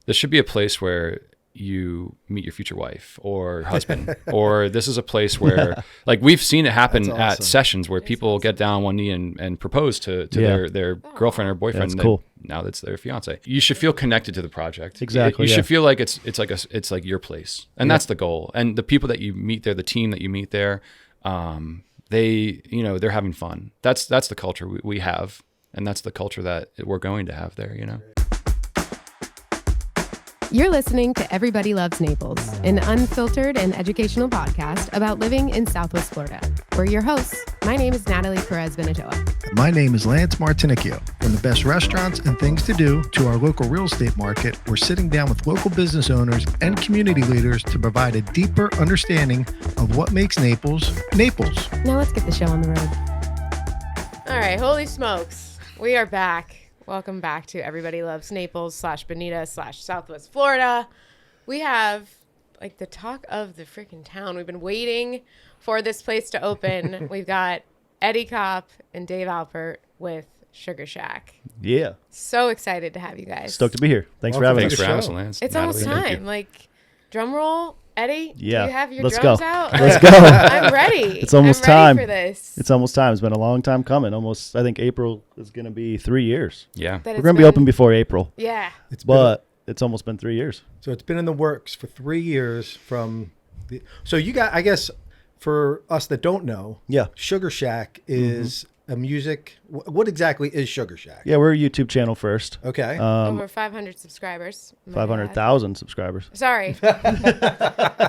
this should be a place where you meet your future wife or husband, or this is a place where, like, we've seen it happen at sessions where people get down on one knee and propose to their girlfriend or boyfriend. That's cool. Now that's their fiance. You should feel connected to the project. Exactly. You should feel like it's like your place, and that's the goal. And the people that you meet there, the team that you meet there, they're having fun. That's the culture we have, and that's the culture that we're going to have there. You're listening to Everybody Loves Naples, an unfiltered and educational podcast about living in Southwest Florida. We're your hosts. My name is Natalie Perez-Benitoa. My name is Lance Martinicchio. From the best restaurants and things to do to our local real estate market, we're sitting down with local business owners and community leaders to provide a deeper understanding of what makes Naples, Naples. Now let's get the show on the road. All right, holy smokes. We are back. Welcome back to Everybody Loves Naples /Bonita /Southwest Florida. We have like the talk of the freaking town. We've been waiting for this place to open. We've got Eddie Kopp and Dave Alpert with Sugarshack. Yeah. So excited to have you guys. Stoked to be here. Thanks for having us. Thanks for having us, Lance. It's almost time. Like, drum roll. Eddie, yeah. do you have your Let's drums go. out? Let's go. I'm ready. It's almost I'm ready time for this. It's almost time. It's been a long time coming. Almost, I think April is going to be 3 years. Yeah. We're going to be open before April. Yeah. It's almost been 3 years. So it's been in the works for 3 years so you got, I guess, for us that don't know, Sugarshack is a music. What exactly is Sugarshack? Yeah, we're a YouTube channel first. Okay. Over 500 subscribers. 500,000 subscribers. Sorry.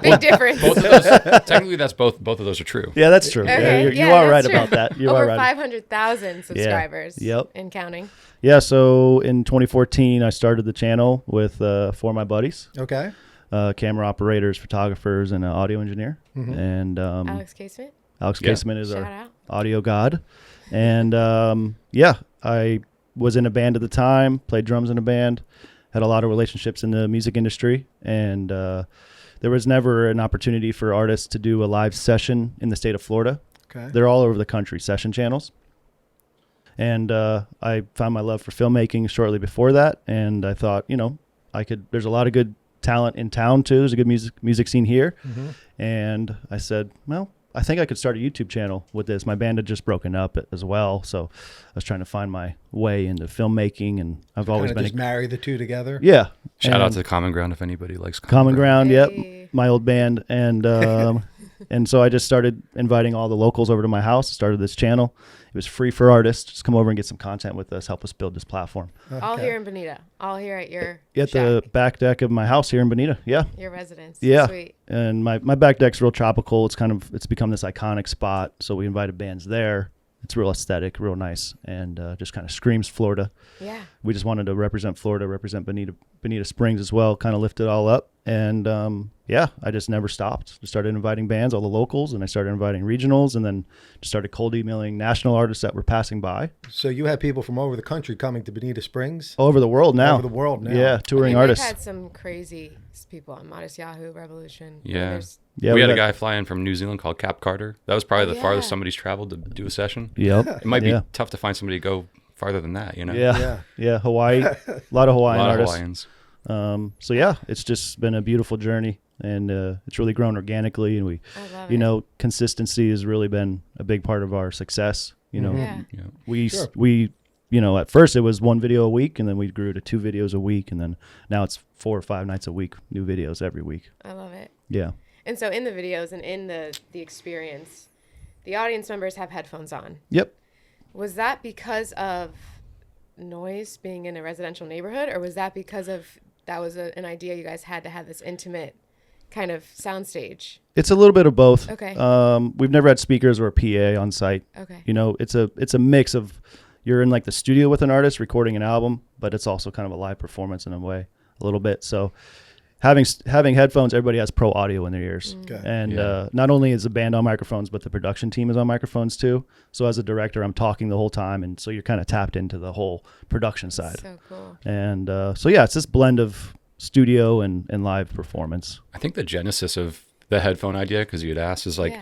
Big difference. Both of those, technically, both of those are true. Yeah, that's true. Okay. You are right about that. You Over are right. 500,000 subscribers. Yep. And counting. Yeah, so in 2014, I started the channel with 4 of my buddies. Okay. Camera operators, photographers, and an audio engineer. Mm-hmm. And Alex Casement. Alex Casement is Shout our out. audio god. And I was in a band at the time, played drums in a band, had a lot of relationships in the music industry, and there was never an opportunity for artists to do a live session in the state of Florida. Okay. They're all over the country, session channels. And I found my love for filmmaking shortly before that, and I thought, there's a lot of good talent in town too. There's a good music scene here. Mm-hmm. And I said, well, I think I could start a YouTube channel with this. My band had just broken up as well, so I was trying to find my way into filmmaking, and I've always been just marry the two together. Yeah. Shout out to Common Ground if anybody likes Common Ground. Hey. Yep, my old band, and and so I just started inviting all the locals over to my house. Started this channel. It was free for artists. Just come over and get some content with us. Help us build this platform. Okay. All here in Bonita. All here at your at the back deck of my house here in Bonita. Yeah. Your residence. Yeah. Sweet. And my back deck's real tropical. It's become this iconic spot. So we invited bands there. It's real aesthetic, real nice, and just kind of screams Florida. Yeah. We just wanted to represent Florida, represent Bonita Springs as well, kind of lift it all up. And I just never stopped. Just started inviting bands, all the locals, and I started inviting regionals, and then just started cold emailing national artists that were passing by. So you had people from over the country coming to Bonita Springs? All over the world now. Yeah, touring artists. We've had some crazy people on Modest Yahoo, Revolution. Yeah. We had a guy fly in from New Zealand called Cap Carter. That was probably the farthest somebody's traveled to do a session. Yep. It might be tough to find somebody to go farther than that, Yeah, Hawaii. A lot of Hawaiian artists. Hawaiians. It's just been a beautiful journey, and it's really grown organically, and we, consistency has really been a big part of our success. We at first it was 1 video a week, and then we grew to 2 videos a week, and then now it's 4 or 5 nights a week, new videos every week. I love it. Yeah. And so in the videos and in the experience, the audience members have headphones on. Yep. Was that because of noise being in a residential neighborhood, or was that because that was an idea you guys had to have this intimate kind of soundstage? It's a little bit of both. Okay. We've never had speakers or a PA on site. Okay. It's a mix of, you're in like the studio with an artist recording an album, but it's also kind of a live performance in a way, a little bit. So having headphones, everybody has pro audio in their ears. Okay. And not only is the band on microphones, but the production team is on microphones too. So as a director, I'm talking the whole time, and so you're kind of tapped into the whole production side. So cool. And it's this blend of studio and live performance. I think the genesis of the headphone idea, because you had asked, is like, I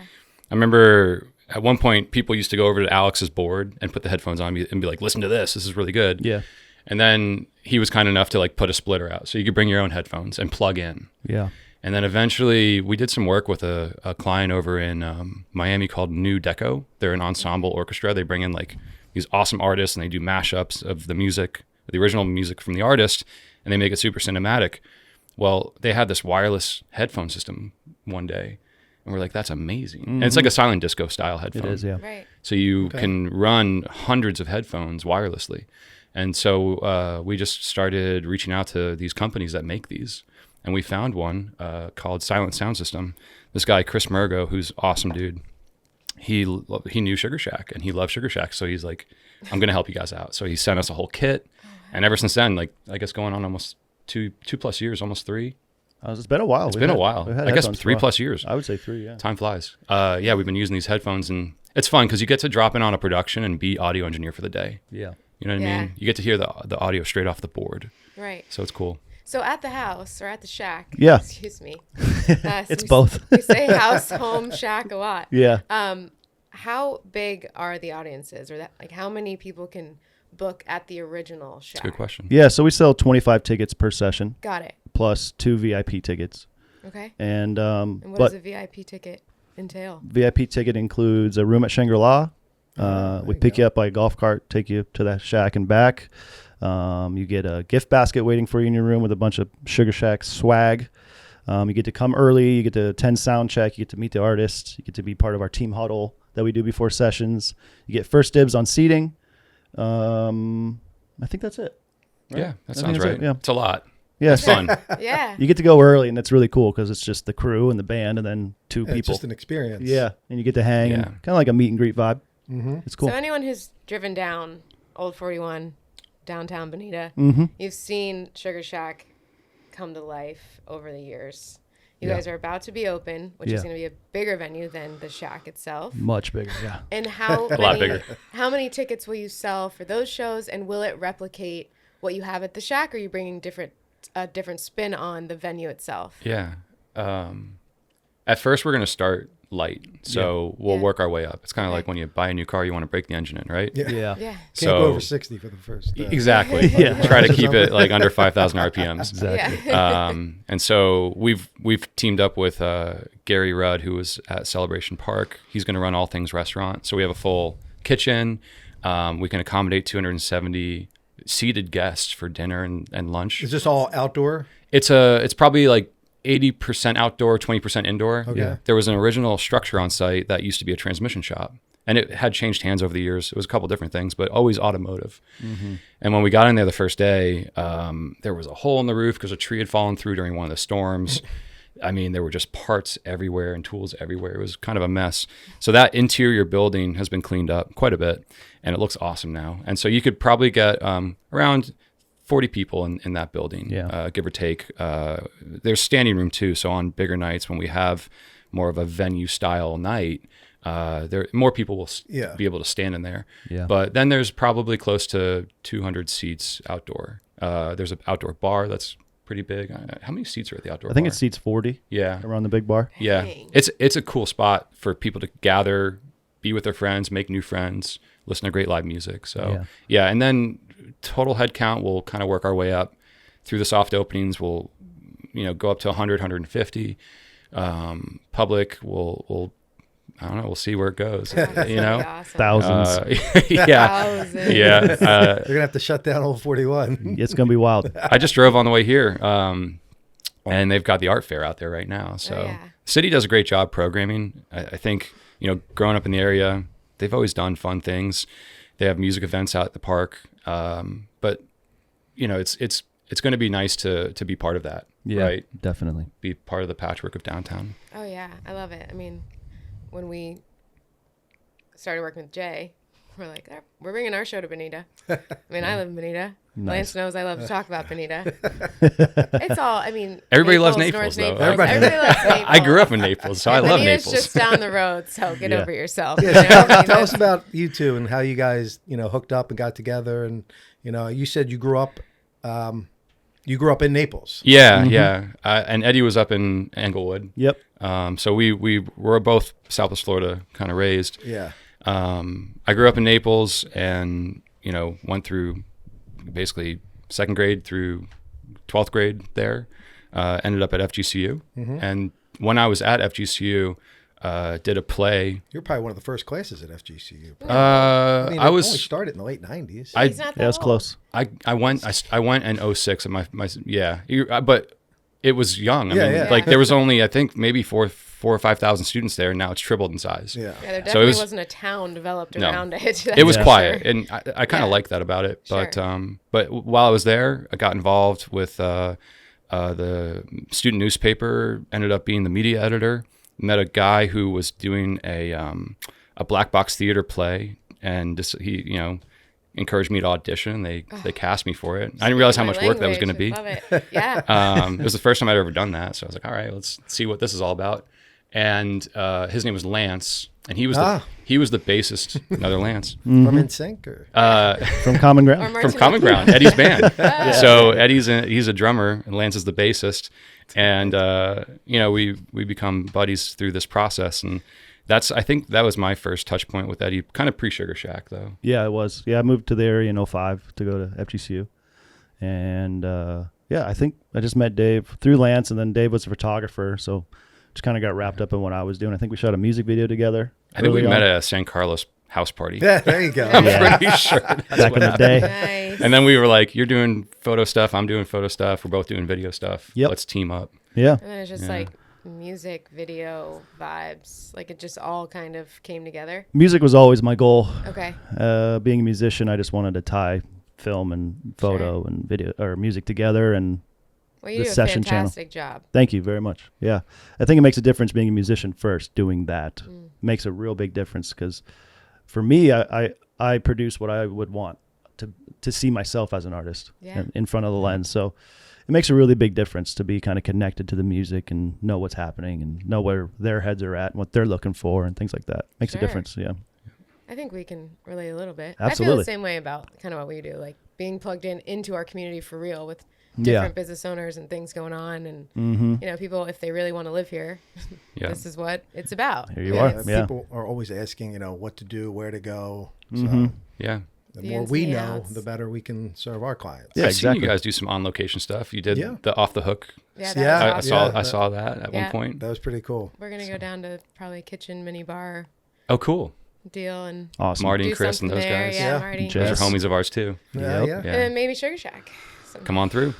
remember at one point people used to go over to Alex's board and put the headphones on and be like, listen to this is really good. Yeah. And then he was kind enough to like put a splitter out, so you could bring your own headphones and plug in. Yeah. And then eventually we did some work with a client over in Miami called New Deco. They're an ensemble orchestra. They bring in like these awesome artists and they do mashups of the music, the original music from the artist, and they make it super cinematic. Well, they had this wireless headphone system one day, and we're like, that's amazing. And it's like a silent disco style headphone. It is, yeah. Right. So you can run hundreds of headphones wirelessly. And so we just started reaching out to these companies that make these. And we found one called Silent Sound System. This guy, Chris Murgo, who's awesome dude, he knew Sugarshack and he loved Sugarshack. So he's like, I'm going to help you guys out. So he sent us a whole kit. And ever since then, like, I guess going on almost two plus years, almost 3. It's been a while. It's been a while. I guess 3 plus years. I would say 3, yeah. Time flies. Yeah, we've been using these headphones, and it's fun because you get to drop in on a production and be audio engineer for the day. Yeah. You know what I mean? You get to hear the audio straight off the board. Right. So it's cool. So at the house or at the shack. Yeah. Excuse me. It's both. We say house, home, shack a lot. Yeah. How big are the audiences, or that like how many people can book at the original shack? That's a good question. Yeah, so we sell 25 tickets per session Got it. plus 2 VIP tickets. Okay. And And what does a VIP ticket entail? VIP ticket includes a room at Shangri-La. We pick you up by a golf cart, take you to that shack and back. You get a gift basket waiting for you in your room with a bunch of Sugarshack swag. You get to come early. You get to attend sound check. You get to meet the artist. You get to be part of our team huddle that we do before sessions. You get first dibs on seating. I think that's it. Right? Yeah, that I sounds think right. that's it, yeah. It's a lot. Yeah, It's fun. Yeah. You get to go early, and that's really cool because it's just the crew and the band, and then 2 people. It's just an experience. Yeah, and you get to hang and Yeah. kind of like a meet and greet vibe. Mm-hmm. It's cool. So anyone who's driven down Old 41, downtown Bonita, you've seen Sugarshack come to life over the years. You guys are about to be open, which is going to be a bigger venue than the shack itself. Much bigger, yeah. And how A lot bigger. How many tickets will you sell for those shows, and will it replicate what you have at the shack, or are you bringing a different spin on the venue itself? Yeah. At first, we're going to start light. So we'll work our way up. It's kind of like when you buy a new car, you want to break the engine in, right? Yeah. Yeah. Yeah. Can't go over 60 for the first. Exactly. Yeah. Try to keep it like under 5,000 RPMs. Exactly. Yeah. And so we've teamed up with Gary Rudd, who was at Celebration Park. He's going to run all things restaurant. So we have a full kitchen. We can accommodate 270 seated guests for dinner and lunch. Is this all outdoor? It's probably like 80% outdoor, 20% indoor. Okay. Yeah. There was an original structure on site that used to be a transmission shop, and it had changed hands over the years. It was a couple different things, but always automotive. And when we got in there the first day, there was a hole in the roof because a tree had fallen through during one of the storms. I mean, there were just parts everywhere and tools everywhere. It was kind of a mess. So that interior building has been cleaned up quite a bit, and it looks awesome now. And so you could probably get around 40 people in that building, give or take. There's standing room too. So on bigger nights when we have more of a venue style night, more people will be able to stand in there. Yeah. But then there's probably close to 200 seats outdoor. There's an outdoor bar that's pretty big. How many seats are at the outdoor bar? I think it seats 40 Yeah. around the big bar. Yeah. Dang. It's a cool spot for people to gather, be with their friends, make new friends, listen to great live music. So yeah. And then total head count, we'll kind of work our way up through the soft openings. We'll, go up to 100, 150. Public, we'll I don't know. We'll see where it goes. Awesome. Thousands. Yeah. Thousands. Yeah. They're gonna have to shut down Old 41. It's going to be wild. I just drove on the way here, and they've got the art fair out there right now. So the city does a great job programming. I think, growing up in the area, they've always done fun things. They have music events out at the park. But it's going to be nice to be part of that. Yeah, right? definitely. Be part of the patchwork of downtown. Oh yeah, I love it. I mean, when we started working with Jay, we're like, we're bringing our show to Bonita. I mean, I live in Bonita. Nice. Lance knows I love to talk about Bonita. It's all, I mean, Everybody loves Naples, Naples, North though. Everybody loves Naples. I grew up in Naples, so I love Bonita's Naples. just down the road, so get over yourself. Yeah, You know what I mean? tell us about you two and how you guys, hooked up and got together. And you said you grew up in Naples. Yeah, yeah. And Eddie was up in Englewood. Yep. So we were both Southwest Florida kind of raised. Yeah. I grew up in Naples and, went through basically second grade through 12th grade there. Ended up at FGCU. And when I was at FGCU, did a play. You're probably one of the first classes at FGCU. I it only was started in the late 90s. He's not that Yeah, it's old. close. I went in 06 and but it was young. I mean, yeah. like there was only, I think, maybe 4,000 or 5,000 students there, and now it's tripled in size. Yeah. Yeah, there So definitely it was- wasn't a town developed No. around it. It was That's quiet, for sure. and I kind of Yeah. like that about it. But Sure. but while I was there, I got involved with the student newspaper. Ended up being the media editor. Met a guy who was doing a black box theater play, and he encouraged me to audition. They cast me for it. I didn't realize how My much work that was going to language, be. I love it. Yeah. It was the first time I'd ever done that, so I was like, all right, let's see what this is all about. And his name was Lance, and he was the bassist. Another Lance From NSYNC or? From Common Or Ground. Martin from Common Luther Ground, Eddie's band. So he's a drummer, and Lance is the bassist, and we become buddies through this process, and I think that was my first touch point with Eddie, kind of pre-Sugarshack though. Yeah, it was. Yeah, I moved to the area in 05 to go to FGCU. And I think I just met Dave through Lance, and then Dave was a photographer, so just kind of got wrapped up in what I was doing. I think we shot a music video together. I think we early met on. at a San Carlos house party. Yeah, there you go. I'm Yeah. pretty sure that's back what in the happened. day. Nice. And then we were like, you're doing photo stuff, I'm doing photo stuff, we're both doing video stuff. Yep. Let's team up. Yeah. And then it's just Yeah. like music, video, vibes. Like it just all kind of came together. Music was always my goal. Okay. Being a musician, I just wanted to tie film and photo and video or music together. And Well, you The do a session channel. fantastic job. thank you very much. Yeah. I think it makes a difference being a musician first, doing that. Makes a real big difference because for me, I produce what I would want to see myself as an artist Yeah. in front of the lens. So it makes a really big difference to be kind of connected to the music and know what's happening and know where their heads are at and what they're looking for and things like that. Makes Sure. a difference. Yeah. I think we can relate a little bit. I feel Absolutely. the same way about kind of what we do, like being plugged into our community for real with Yeah. different business owners and things going on. And, people, if they really want to live here, Yeah. this is what it's about. Here you And are. it's- Yeah. People are always asking, what to do, where to go. So Yeah. the The more ins we and the know, outs. the better we can serve our clients. Yeah, I've seen exactly. you guys do some on location stuff. You did Yeah. the off the hook. Yeah, that Yeah. was I awesome. saw that at Yeah. one point. That was pretty cool. We're going to go down to probably kitchen mini bar Oh, cool. deal and Awesome. Marty do and Chris and something those there. guys. Yeah, Yeah. Marty. and Jess. Those Chris. are homies of ours too. Yeah, Yep. yeah. And Yeah. then maybe Sugarshack. Come on through.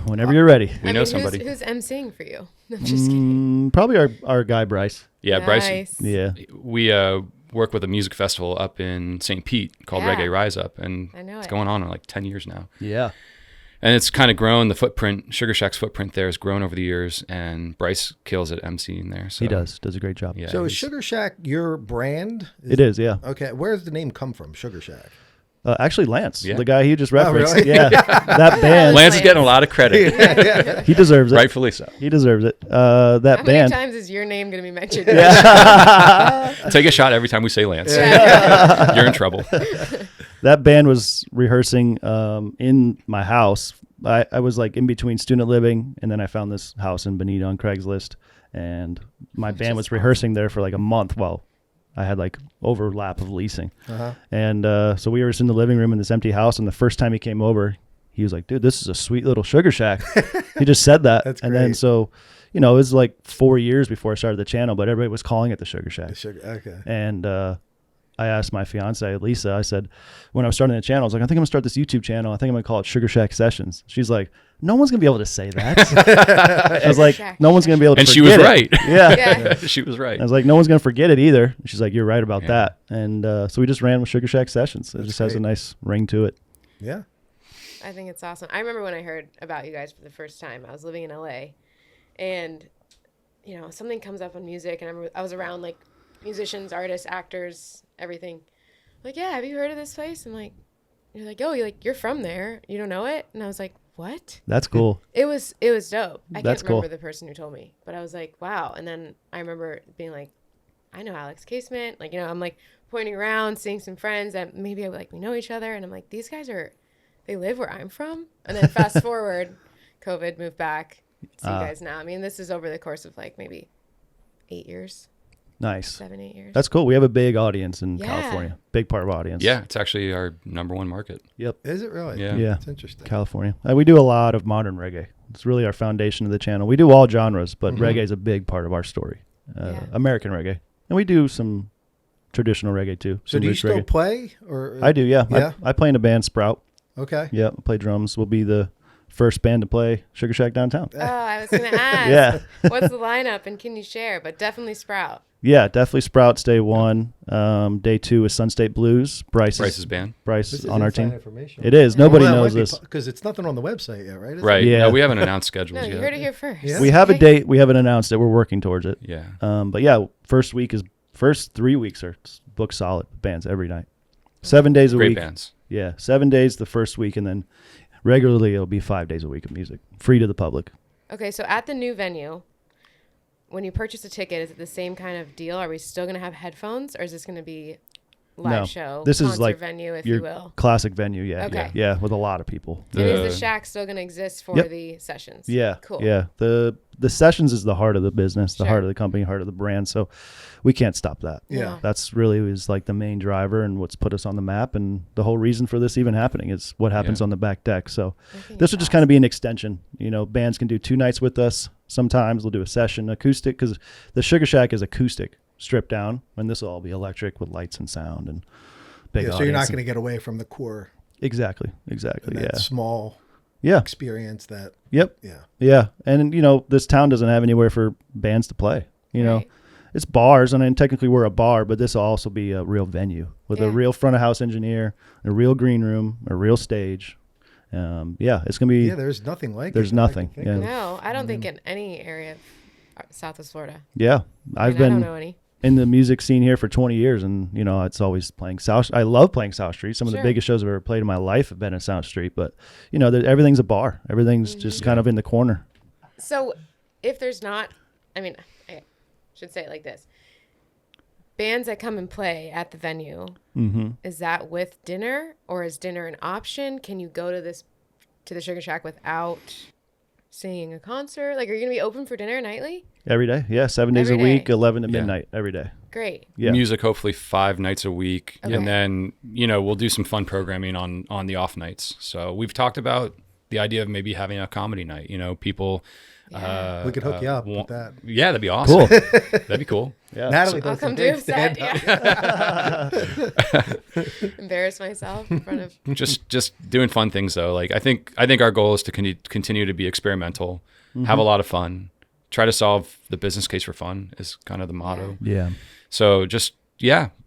Whenever you're ready. We know somebody. Who's emceeing for you? I'm just kidding. Probably our guy, Bryce. Yeah, Bryce. Nice. Yeah. We work with a music festival up in St. Pete called Yeah. Reggae Rise Up, and I know it's it. going on in like 10 years now. Yeah. And it's kind of grown. The footprint, Sugarshack's footprint there has grown over the years, and Bryce kills at emceeing there. So He does a great job. Yeah, So is he's- Sugarshack your brand? It is, yeah. Okay, where does the name come from, Sugarshack? Actually, Lance, Yeah. the guy he just referenced. really? Yeah. That band, Lance is getting a lot of credit, he deserves it. rightfully so. He deserves it. That How many band. times is your name going to be mentioned? Take a shot every time we say Lance. Yeah. You're in trouble. That band was rehearsing in my house. I was like in between student living, and then I found this house in Bonita on Craigslist, and my band was rehearsing there for like a month. Well, I had like overlap of leasing, and so we were just in the living room in this empty house. And the first time he came over, he was like, "Dude, this is a sweet little Sugarshack." He just said that, That's and then great. so it was like 4 years before I started the channel, but everybody was calling it the Sugarshack. Okay. And I asked my fiance, Lisa, I said, when I was starting the channel, I was like, I think I'm going to start this YouTube channel. I think I'm going to call it Sugarshack Sessions. She's like, no one's going to be able to say that. I was like, Sugarshack. no one's going to be able to And forget she was it. right. Yeah. Yeah. She was right. I was like, no one's going to forget it either. She's like, you're right about Yeah. that. And so we just ran with Sugarshack Sessions. It just has a great. nice ring to it. Yeah. I think it's awesome. I remember when I heard about you guys for the first time. I was living in LA, and something comes up on music, and I was around like musicians, artists, actors, everything. Like, yeah, have you heard of this place? I'm like, you're like, oh, you're from there. You don't know it? And I was like, what? That's cool. It was dope. I That's can't remember cool. the person who told me, but I was like, wow. And then I remember being like, I know Alex Casement. Like, I'm like pointing around, seeing some friends that maybe we know each other. And I'm like, these guys they live where I'm from. And then fast forward, COVID, moved back. See you guys now. I mean, this is over the course of like maybe 8 years. Nice. 7-8 years. That's cool. We have a big audience in Yeah. California. Big part of our audience. Yeah, it's actually our number one market. Yep. Is it really? Yeah. Yeah. It's interesting. California. We do a lot of modern reggae. It's really our foundation of the channel. We do all genres, but reggae is a big part of our story. Yeah. American reggae. And we do some traditional reggae too. So some do you roots still reggae. play? Or I do, yeah. Yeah? I play in a band, Sprout. Okay. Yeah, I play drums. We'll be the first band to play Sugarshack downtown. Oh, I was going to ask. Yeah. What's the lineup and can you share? But definitely Sprout. Yeah, definitely Sprouts day one. Day two is Sun State Blues. Bryce's band. Bryce This is on our inside team. information. It is. Nobody knows this. Because it's nothing on the website yet, right? Is it? Right. Yeah. No, we haven't announced schedules No, yet. you heard it here first. Yeah. We have a Okay. date. We haven't announced it. We're working towards it. Yeah. But yeah, first 3 weeks are booked solid bands every night. 7 days a Great week. bands. Yeah, 7 days the first week, and then regularly it'll be 5 days a week of music, free to the public. Okay, so at the new venue, when you purchase a ticket, is it the same kind of deal? Are we still going to have headphones, or is this going to be live No. show, This is concert like venue, if your you will? classic venue, yeah. Okay. Yeah, with a lot of people. And is The- the shack still going to exist for Yep. the sessions? Yeah. Cool. Yeah. The sessions is the heart of the business, the Sure. heart of the company, heart of the brand. So we can't stop that. Yeah. No. That's really is like the main driver and what's put us on the map, and the whole reason for this even happening is what happens Yeah. on the back deck. So I think this it's would just kind of be an extension. Bands can do 2 nights with us. Sometimes we'll do a session acoustic because the Sugarshack is acoustic, stripped down, and this will all be electric with lights and sound and big Yeah, so you're not audience. going to get away from the core, Exactly. that Yeah. small Yeah. experience that, Yep. yeah. Yeah. And, this town doesn't have anywhere for bands to play. Right. It's bars, and technically we're a bar, but this will also be a real venue with Yeah. a real front of house engineer, a real green room, a real stage. It's going to be, Yeah, there's nothing like There's it. that I nothing, can think yeah. of. No, I don't think in any area of Southwest Florida. yeah. I I've mean, I don't been know any. in the music scene here for 20 years, and, it's always playing South. I love playing South Street. Some of Sure. the biggest shows I've ever played in my life have been in South Street, but, everything's a bar. Everything's just kind of in the corner. So if there's not, I should say it like this. Bands that come and play at the venue, is that with dinner, or is dinner an option? Can you go to the Sugarshack without seeing a concert? Like, are you going to be open for dinner nightly? Every day. Yeah. 7 days Every a week, day. 11 to Yeah. midnight, every day. Great. Yeah. Music hopefully 5 nights a week. Okay. And then, we'll do some fun programming on the off nights. So we've talked about the idea of maybe having a comedy night. People Yeah. We could hook you up with that. Yeah, that'd be awesome. Cool. That'd be cool. Yeah. Natalie I'll does come some do a big set. stand-up. Yeah. Embarrass myself in front of. just doing fun things though. Like I think our goal is to continue to be experimental, have a lot of fun, try to solve the business case for fun is kind of the motto. Yeah. So just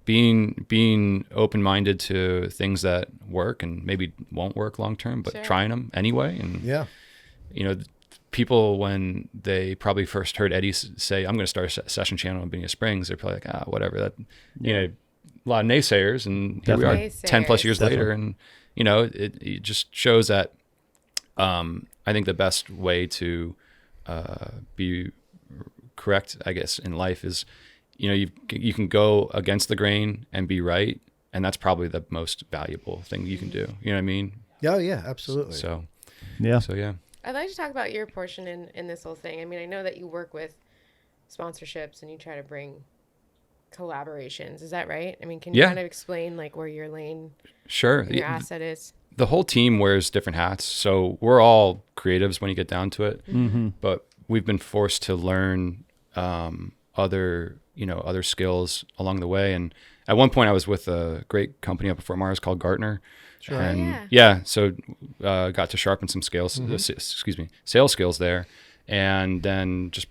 being open-minded to things that work and maybe won't work long term, but Sure. trying them anyway. And Yeah. people, when they probably first heard Eddie say, "I'm going to start a session channel in Bonita Springs," they're probably like, whatever. That a lot of naysayers, and here we are, Definitely. 10+ years Naysayers. later, and it just shows that I think the best way to be correct, I guess, in life is you can go against the grain and be right, and that's probably the most valuable thing you can do. You know what I mean? Oh, yeah, absolutely. So Yeah. yeah. I'd like to talk about your portion in this whole thing. I know that you work with sponsorships and you try to bring collaborations. Is that right? Can you Yeah. kind of explain like where your lane, Sure. your asset is? The whole team wears different hats. So we're all creatives when you get down to it, but we've been forced to learn other skills along the way. And at one point I was with a great company up at Fort Myers called Gartner. Sure. And yeah. so got to sharpen some skills, sales skills there. And then just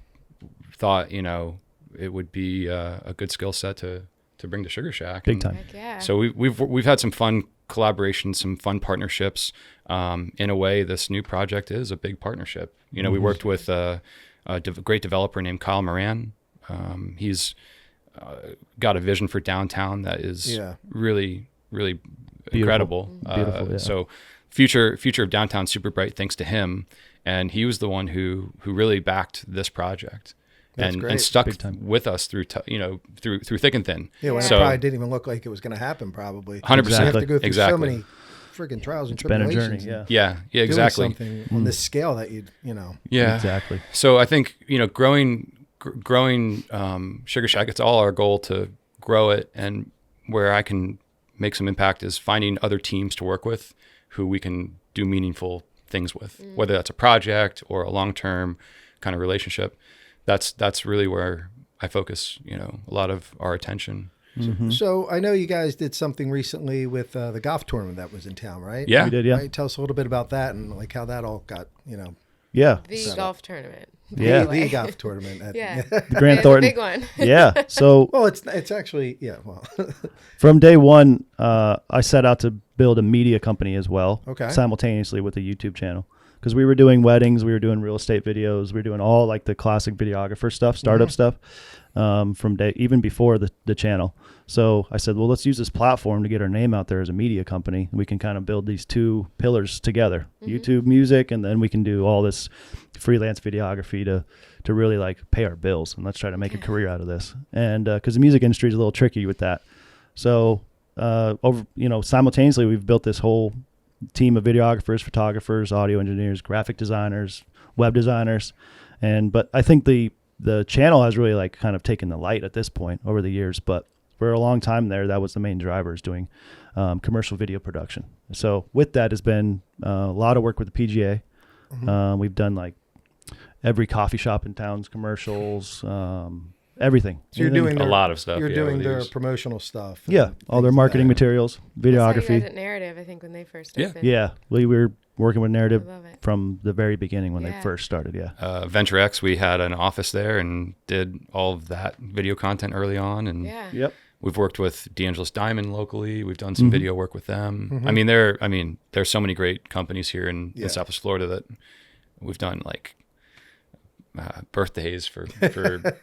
thought, it would be a good skill set to bring to Sugarshack. Big And time. Heck yeah. So we've had some fun collaborations, some fun partnerships. In a way, this new project is a big partnership. We worked with a great developer named Kyle Moran. He's got a vision for downtown that is really, really incredible. Beautiful, yeah. So future of downtown super bright thanks to him. And he was the one who really backed this project. That's And great. stuck Big time. with us through through thick and thin. Yeah, when Yeah. it probably didn't even look like it was going to happen, probably. 100%. You have to go through so Exactly. many friggin' trials and It's been a tribulations. journey. and Yeah. Yeah, exactly. Doing something on this scale that Yeah. Exactly. So I think, growing growing Sugarshack, it's all our goal to grow it, and where I can make some impact is finding other teams to work with who we can do meaningful things with, whether that's a project or a long-term kind of relationship. That's really where I focus, a lot of our attention. Mm-hmm. So I know you guys did something recently with the golf tournament that was in town, right? Yeah. We did, yeah. Right? Tell us a little bit about that and like how that all got, Yeah. The golf tournament. Yeah. the golf tournament. Yeah. The Grant It's a Thornton. big one. Yeah. So Well, it's actually, well, from day one, I set out to build a media company as well, Okay. simultaneously with a YouTube channel. Because we were doing weddings, we were doing real estate videos, we were doing all like the classic videographer stuff, startup stuff, even before the channel. So I said, well, let's use this platform to get our name out there as a media company. We can kind of build these two pillars together, YouTube music, and then we can do all this freelance videography to really like pay our bills, and let's try to make a career out of this. And because the music industry is a little tricky with that. So simultaneously we've built this whole team of videographers, photographers, audio engineers, graphic designers, web designers. But I think the channel has really like kind of taken the light at this point over the years. But for a long time there, that was the main driver, is doing commercial video production. So with that has been a lot of work with the PGA. We've done like every coffee shop in town's commercials, everything. so you're doing A lot of stuff. You're yeah, doing over the their years. promotional stuff. and Yeah, all their things like marketing that. materials, I saw you guys videography. at Narrative, I think, when they first Yeah. opened. Yeah, we were working with Narrative I love it. from the very beginning when they Yeah. first started. Yeah. Venture X, we had an office there and did all of that video content early on. And Yeah. Yep. we've worked with D'Angelo's Diamond locally. We've done some video work with them. I mean, there's so many great companies here in Southwest Florida that we've done like birthdays for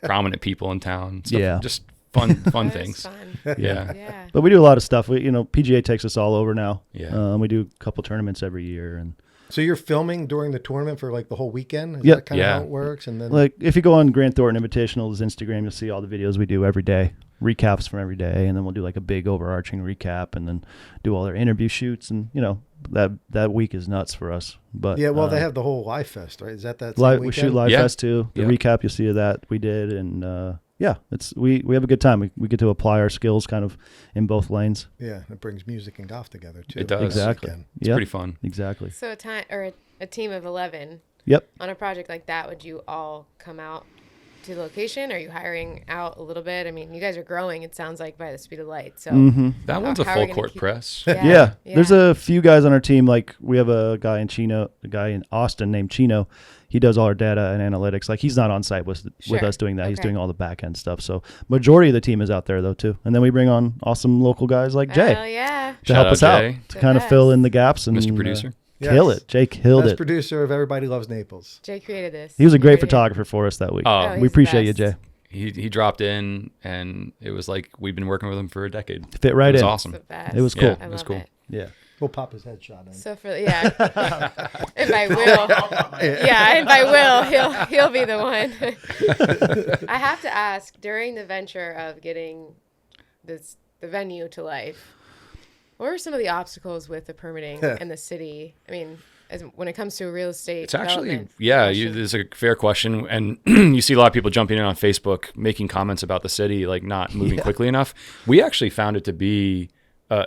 prominent people in town. Stuff, Yeah. just fun That was things. fun. Yeah. Yeah. But we do a lot of stuff. PGA takes us all over now. Yeah. We do a couple tournaments every year, and So you're filming during the tournament for like the whole weekend? Is Yep. that kind of Yeah. how it works? And then like if you go on Grant Thornton Invitational's Instagram, you'll see all the videos we do every day, recaps from every day, and then we'll do like a big overarching recap, and then do all their interview shoots, and that week is nuts for us. But yeah, well, they have the whole Live Fest, right? Is that same live. We weekend? shoot Live Yeah. Fest too. The Yeah. recap, you'll see of that we did, and it's we have a good time. We get to apply our skills kind of in both lanes. Yeah, it brings music and golf together too. It does. Exactly. Weekend. It's pretty fun. Exactly. So a team of 11 Yep. on a project like that, would you all come out to the location? Are you hiring out a little bit? I mean, you guys are growing, it sounds like, by the speed of light. So That one's a how are we full gonna court keep- press. Yeah. There's a few guys on our team. Like we have a guy in Austin named Chino. He does all our data and analytics. Like he's not on site with Sure. us doing that. He's Okay. doing all the back end stuff. So majority of the team is out there though too. And then we bring on awesome local guys like Jay Oh, yeah. to Shout help out us out Jay. to The kind of best. fill in the gaps and Mr. Producer. kill Yes. it. Jay killed Best it. producer of Everybody Loves Naples. Jay created this. He was a You great heard it here. photographer for us that week. Oh, he's we the appreciate you, best. Jay. He dropped in, and it was like we've been working with him for a decade. Fit right It was in. awesome. The best. It was cool. Yeah, I it was love cool. it. Yeah. We'll pop his headshot in. So for if I will, he'll be the one. I have to ask, during the venture of getting the venue to life, what are some of the obstacles with the permitting in the city? I mean, when it comes to real estate, It's actually, development it's a fair question. And you see a lot of people jumping in on Facebook, making comments about the city, like not moving quickly enough. We actually found it to be,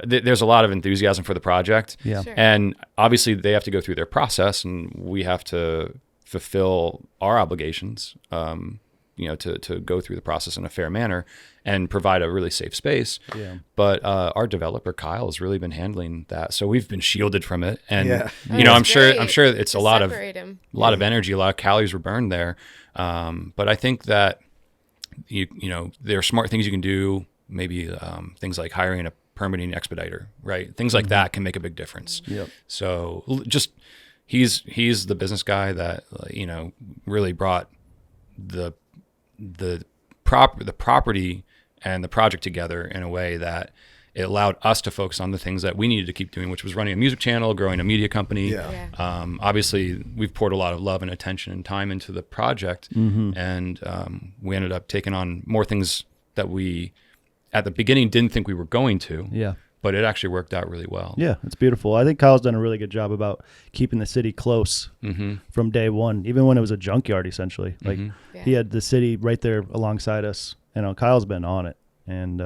there's a lot of enthusiasm for the project. Yeah. Sure. And obviously they have to go through their process, and we have to fulfill our obligations, to go through the process in a fair manner and provide a really safe space. Yeah. But our developer Kyle has really been handling that, so we've been shielded from it. And Yeah. I'm That's sure great it's a to lot of separate 'em. energy, a lot of calories were burned there. But I think that there are smart things you can do. Maybe things like hiring a permitting expediter, right? Things like that can make a big difference. Yep. So just he's the business guy that really brought the property and the project together in a way that it allowed us to focus on the things that we needed to keep doing, which was running a music channel, growing a media company. Yeah. Obviously, we've poured a lot of love and attention and time into the project, and we ended up taking on more things that we, at the beginning, didn't think we were going to. Yeah. but it actually worked out really well. Yeah, it's beautiful. I think Kyle's done a really good job about keeping the city close from day one, even when it was a junkyard, essentially. Like he had the city right there alongside us. Kyle's been on it, and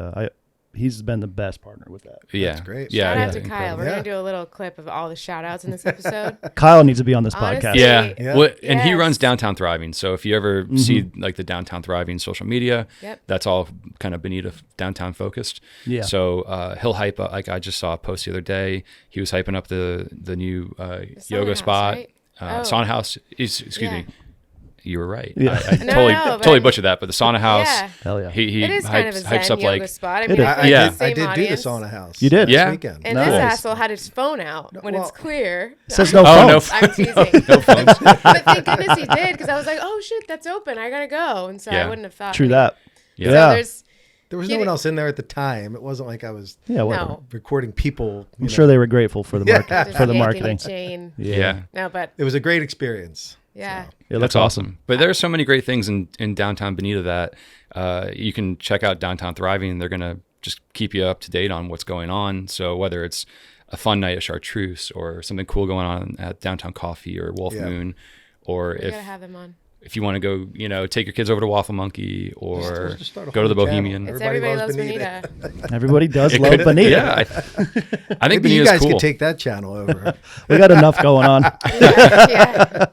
he's been the best partner with that. Yeah, that's great. Yeah, Shout out to Kyle. incredible. We're gonna do a little clip of all the shout outs in this episode. Kyle needs to be on this Honestly, podcast. Yeah. Well, and he Yes. runs Downtown Thriving. So if you ever see like the Downtown Thriving social media, that's all kind of Bonita downtown focused. Yeah. So he'll hype up. Like I just saw a post the other day. He was hyping up the new yoga House, spot, right? sauna house. Excuse me. You were right. Yeah. I totally but- butchered that. But the sauna house. Yeah. Hell yeah. He It is kind of a hypes Zen up yoga like spot. I It mean, is. it's Yeah. the same I did audience. do the sauna house. You did? this Yeah. weekend. And Nice. this asshole had his phone out when well- it's clear. Says no Oh, no. phones. I'm teasing. no phones. But thank goodness he did, because I was like, oh shit, that's open. I gotta go. And so I Yeah. wouldn't have thought. True any- that. Yeah. So Yeah. there's There was He no one did- else in there at the time. It wasn't like I was Yeah, whatever. no. recording people. I'm sure they were grateful for the Yeah. market, Just for the yanking marketing. chain. Yeah. No, but It was a great experience. yeah. It That's looks awesome. But there's so many great things in downtown Bonita that you can check out Downtown Thriving. They're going to just keep you up to date on what's going on. So whether it's a fun night at Chartreuse or something cool going on at Downtown Coffee or Wolf Yeah. Moon, or We if gotta have them on. if you want to go, take your kids over to Waffle Monkey or Just start a go to the whole channel. Bohemian. It's Everybody Loves Bonita. Everybody does It love could- Bonita. Yeah, I think Maybe you Bonita's guys cool. could take that channel over. We got enough going on. Yeah.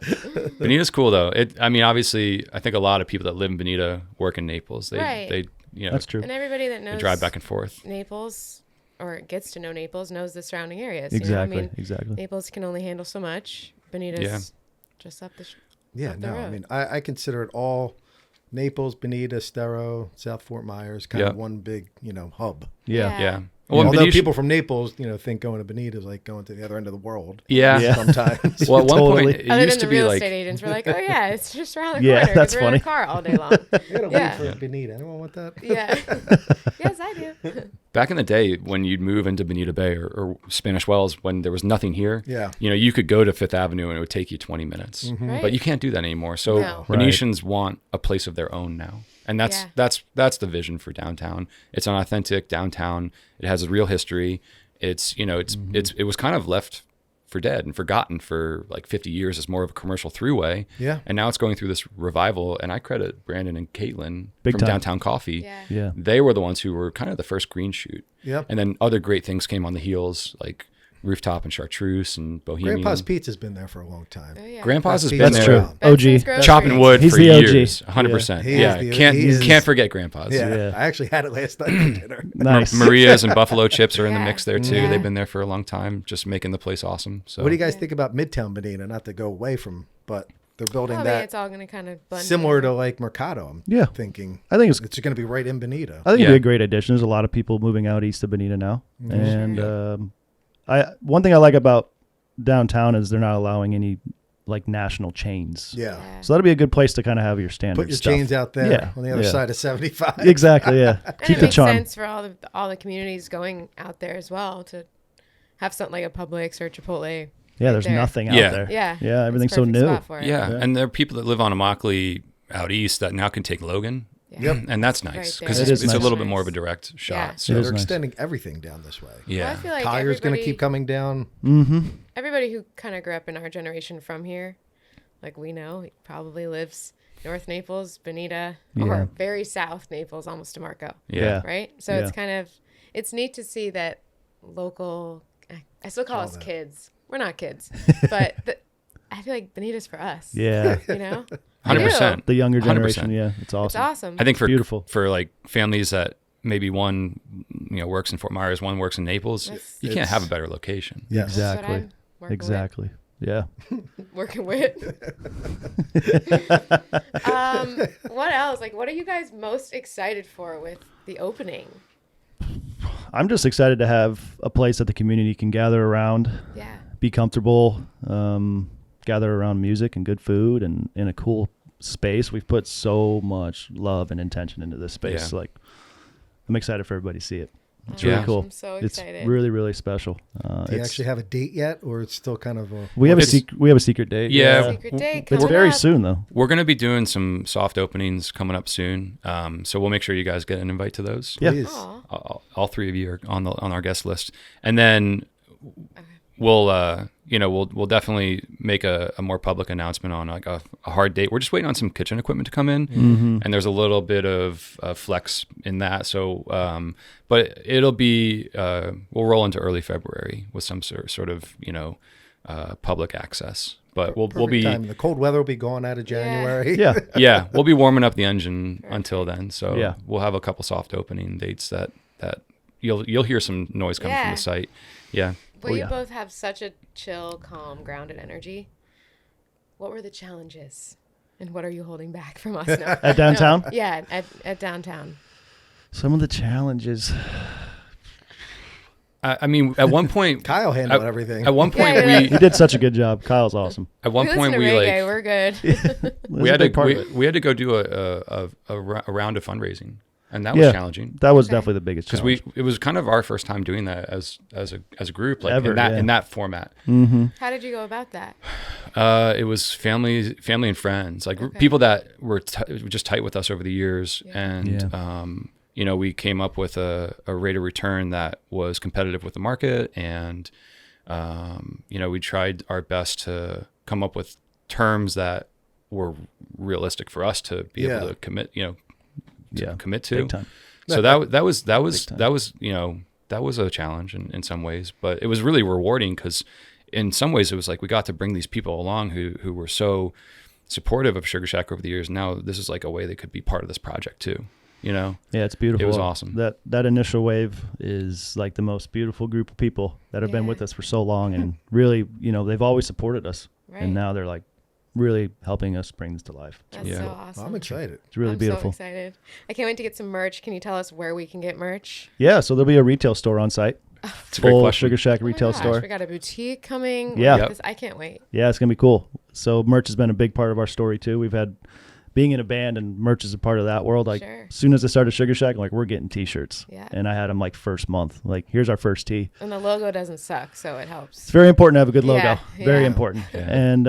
Bonita's cool though. Obviously, I think a lot of people that live in Bonita work in Naples. Right. They That's true. And everybody that they knows drive back and forth. Naples or gets to know Naples knows the surrounding areas. Exactly. You know? I mean, Exactly. Naples can only handle so much. Bonita's Yeah. just up the Yeah, Up the no, I road. mean, I consider it all Naples, Bonita, Estero, South Fort Myers, kind Yeah. of one big, hub. Yeah. Yeah. Well, Although Bonita- people from Naples, think going to Bonita is like going to the other end of the world. Yeah. Yeah. Sometimes. Well, at one Totally. point, it Other used than to the be real like, estate agents were like, oh yeah, it's just around the Yeah, corner. 'cause that's we're in funny. a car all day long. You gotta Yeah. wait for Bonita. Anyone want that? Yeah. Yes, I do. back in the day when you'd move into Bonita Bay or Spanish Wells, when there was nothing here, Yeah. you could go to Fifth Avenue and it would take you 20 minutes. Right. But you can't do that anymore. So No. Venetians want a place of their own now. And that's Yeah. that's the vision for downtown. It's an authentic downtown. It has a real history. It was kind of left for dead and forgotten for like 50 years as more of a commercial throughway. Yeah. And now it's going through this revival. And I credit Brandon and Caitlin Big from time. Downtown Coffee. Yeah. Yeah. They were the ones who were kind of the first green shoot. Yep. And then other great things came on the heels, like Rooftop and Chartreuse and Bohemian. Grandpa's Pizza's been there for a long time. Oh, yeah. Grandpa's has That's been That's there true. OG. Benson's Grocery. chopping wood He's for the OG. years, 100%. He is Yeah, the- can't he is- can't forget Grandpa's. Yeah. Yeah. I actually had it last night for dinner. Nice. Maria's and Buffalo Chips are in the Yeah. mix there too. Yeah. They've been there for a long time, just making the place awesome. So What do you guys think about Midtown Bonita? Not to go away from, but they're building Well, I mean, that it's all going to kind of blend similar together. to like Mercado. I'm Yeah. thinking I think it's it's going to be right in Bonita. I think it'd Yeah. be a great addition. There's a lot of people moving out east of Bonita now, Mm-hmm. and one thing I like about downtown is they're not allowing any like national chains. Yeah. Yeah. So that'd be a good place to kind of have your standard Put your stuff. chains out there Yeah, on the other yeah. side of 75. Exactly. Yeah. And Keep it the makes charm. sense for all the communities going out there as well to have something like a Publix or Chipotle. Yeah. There's there. nothing out Yeah. there. Yeah. Yeah. It's Everything's so perfect new. spot for it. yeah. Yeah. And there are people that live on Immokalee out east that now can take Logan. Yeah. Yep. And that's Right nice there. because It it's is a nice. little bit more of a direct shot. Yeah. So It They're is nice. extending everything down this way. yeah. Well, I feel like Collier's going to everybody- keep coming down. Mm-hmm. Everybody who kind of grew up in our generation from here, like we know, probably lives North Naples, Bonita, Yeah. or very south Naples, almost to Marco, yeah. right? So Yeah. it's kind of, it's neat to see that local, I still call us that. kids. We're not kids, but I feel like Bonita's for us. Yeah. You know? I 100%. do. The younger 100%. generation. Yeah. It's It's awesome. awesome. I think for Beautiful. for like families that maybe one works in Fort Myers, one works in Naples, That's- you can't have a better location. Yes. That's what Exactly. I'm working Exactly. Yeah. working with. What else? Like, what are you guys most excited for with the opening? I'm just excited to have a place that the community can gather around, Yeah. be comfortable, gather around music and good food and in a cool space. We've put so much love and intention into this space. Yeah. Like, I'm excited for everybody to see it. It's really Yeah. cool. I'm so It's excited. really, really special. Do you actually have a date yet, or it's still kind of a... We have It's- we have a secret date. Yeah. Secret day It's coming very up. soon though. We're going to be doing some soft openings coming up soon. So we'll make sure you guys get an invite to those. Yeah. Please. Aw. All three of you are on our guest list. And then we'll definitely make a more public announcement on like a hard date. We're just waiting on some kitchen equipment to come in, and there's a little bit of flex in that. So, but it'll be we'll roll into early February with some sort of public access. But we'll Perfect be time. The cold weather will be gone out of January. Yeah. we'll be warming up the engine until then. So Yeah. we'll have a couple soft opening dates that you'll hear some noise coming from Yeah. the site. Yeah. But Oh, you yeah. both have such a chill, calm, grounded energy. What were the challenges? And what are you holding back from us now? At downtown? No, yeah, at downtown. Some of the challenges. I mean, at one point, Kyle handled everything. At one point, Yeah, He did such a good job. Kyle's awesome. at one We point listen to we reggae, like we're good. we That's a had big part to of it. we had to go do a round of fundraising, and that was Yeah. challenging That was Okay. definitely the biggest because challenge. it was kind of our first time doing that as a group, like Ever, in that format. How did you go about that? It was family and friends, like Okay. people that were just tight with us over the years, Yeah. and we came up with a rate of return that was competitive with the market, and we tried our best to come up with terms that were realistic for us to be able to commit, commit to. Big time. So that was time. that was a challenge in some ways, but it was really rewarding because in some ways it was like we got to bring these people along who were so supportive of Sugarshack over the years. Now this is like a way they could be part of this project too. Yeah, it's beautiful. It was awesome. That initial wave is like the most beautiful group of people that have been Yeah. with us for so long, and really, they've always supported us, Right. and now they're like really helping us bring this to life. That's Yeah. so Well, awesome. I'm excited. It's really I'm beautiful. so excited. I can't wait to get some merch. Can you tell us where we can get merch? Yeah, so there'll be a retail store on site. It's a great Full question. Sugarshack Oh my retail gosh, store. We got a boutique coming. Yeah. Like this- I can't wait. Yeah, it's gonna be cool. So merch has been a big part of our story too. We've had being in a band, and merch is a part of that world. Like Sure. as soon as I started Sugarshack, I'm like, we're getting T-shirts. Yeah. And I had them like first month. Like, here's our first tee. And the logo doesn't suck, so it helps. It's very important to have a good logo. Yeah, Very yeah. important. And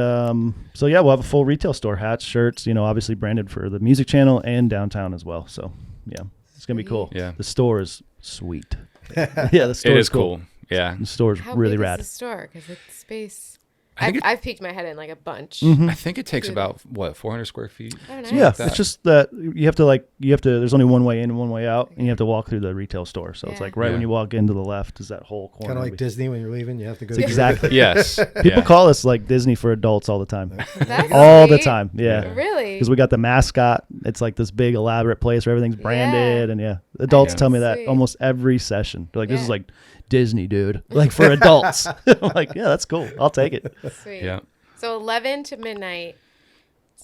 so yeah, we'll have a full retail store, hats, shirts. Obviously branded for the music channel and downtown as well. So yeah, it's gonna be cool. Yeah. The store is sweet. Yeah, the store It is cool. Yeah. The store is How really big rad. is the store? Because it's space. I think I've peeked my head in like a bunch. I think it takes Good. about 400 square feet. Oh, nice. Yeah, like that. it's just that you have to. There's only one way in and one way out, and you have to walk through the retail store. So it's Yeah. like right when Yeah. you walk into the left is that whole corner. Kind of like Disney when you're leaving, you have to go. It's exactly. Yes. People call us like Disney for adults all the time. That's All the sweet. time. Yeah. Really? Because we got the mascot. It's like this big elaborate place where everything's branded, and adults Yeah. tell me that Sweet. almost every session. They're like, "This is Yeah. like Disney, dude. Like for adults." I'm like, "Yeah, that's cool. I'll take it." Sweet. Yeah. So 11 to midnight.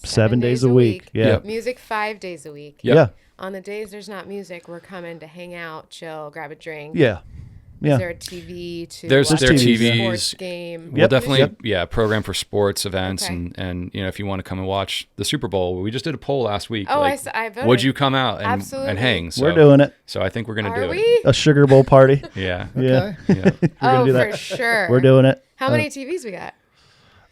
7 days a week. Yeah. Yep. Music 5 days a week. Yep. Yeah. On the days there's not music, we're coming to hang out, chill, grab a drink. Yeah. Is Yeah. there a TV to There's watch there are a TVs. sports game? We'll Yep. definitely Yep. program for sports events Okay. and if you want to come and watch the Super Bowl. We just did a poll last week. Oh, like, I voted. would you come out and Absolutely. hang? So, We're doing it. So I think we're gonna Are do we? it. A Sugar Bowl party. Yeah. Yeah. Okay. Yeah. We're gonna Oh, do that. for sure. We're doing it. How many TVs we got?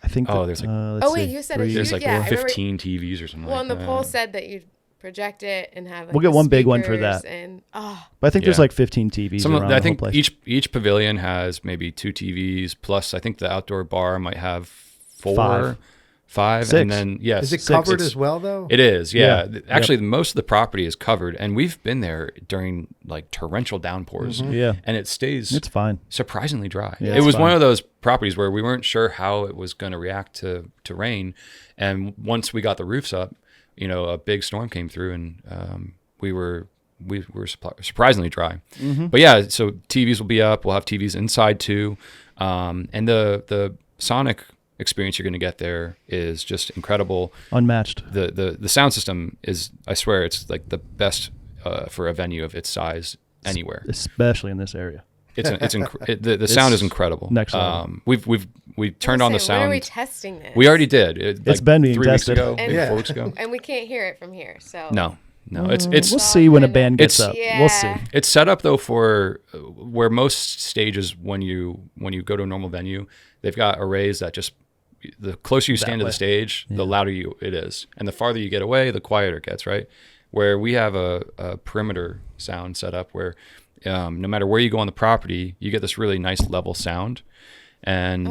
I think. Oh, that- there's like- let's Oh, wait, see, you said a 3, huge- There's like yeah, I remember- 15 TVs or something Well, like and the that. poll said that you'd project it and have like We'll get the one big one for speakers that. And But I think there's Yeah. like 15 TVs Some of, around I the think whole place. each pavilion has maybe 2 TVs plus I think the outdoor bar might have 4, 5 6. and then yes. Is it 6. covered It's- as well, though? It is, yeah. Yeah. Actually, most of the property is covered, and we've been there during like torrential downpours, Yeah. and it stays It's fine. surprisingly dry. Yeah, it it's was one fine. of those properties where we weren't sure how it was going to react to rain, and once we got the roofs up, a big storm came through, and we were surprisingly dry. Mm-hmm. But yeah, so TVs will be up. We'll have TVs inside too, and the sonic experience you're going to get there is just incredible. Unmatched. The sound system is, I swear, it's like the best for a venue of its size anywhere. Especially in this area. The sound is incredible. next level. We've turned on the sound. When are we testing this? We already did. It's been being 3 weeks tested. ago, And- maybe Yeah. 4 weeks ago. And we can't hear it from here. So No. No, it's We'll see when a band gets It's- up. Yeah. We'll see. it's set up though for where most stages when you go to a normal venue, they've got arrays that just the closer you stand to way. the stage, the louder it is, and the farther you get away, the quieter it gets. Right, where we have a perimeter sound set up where no matter where you go on the property, you get this really nice level sound, and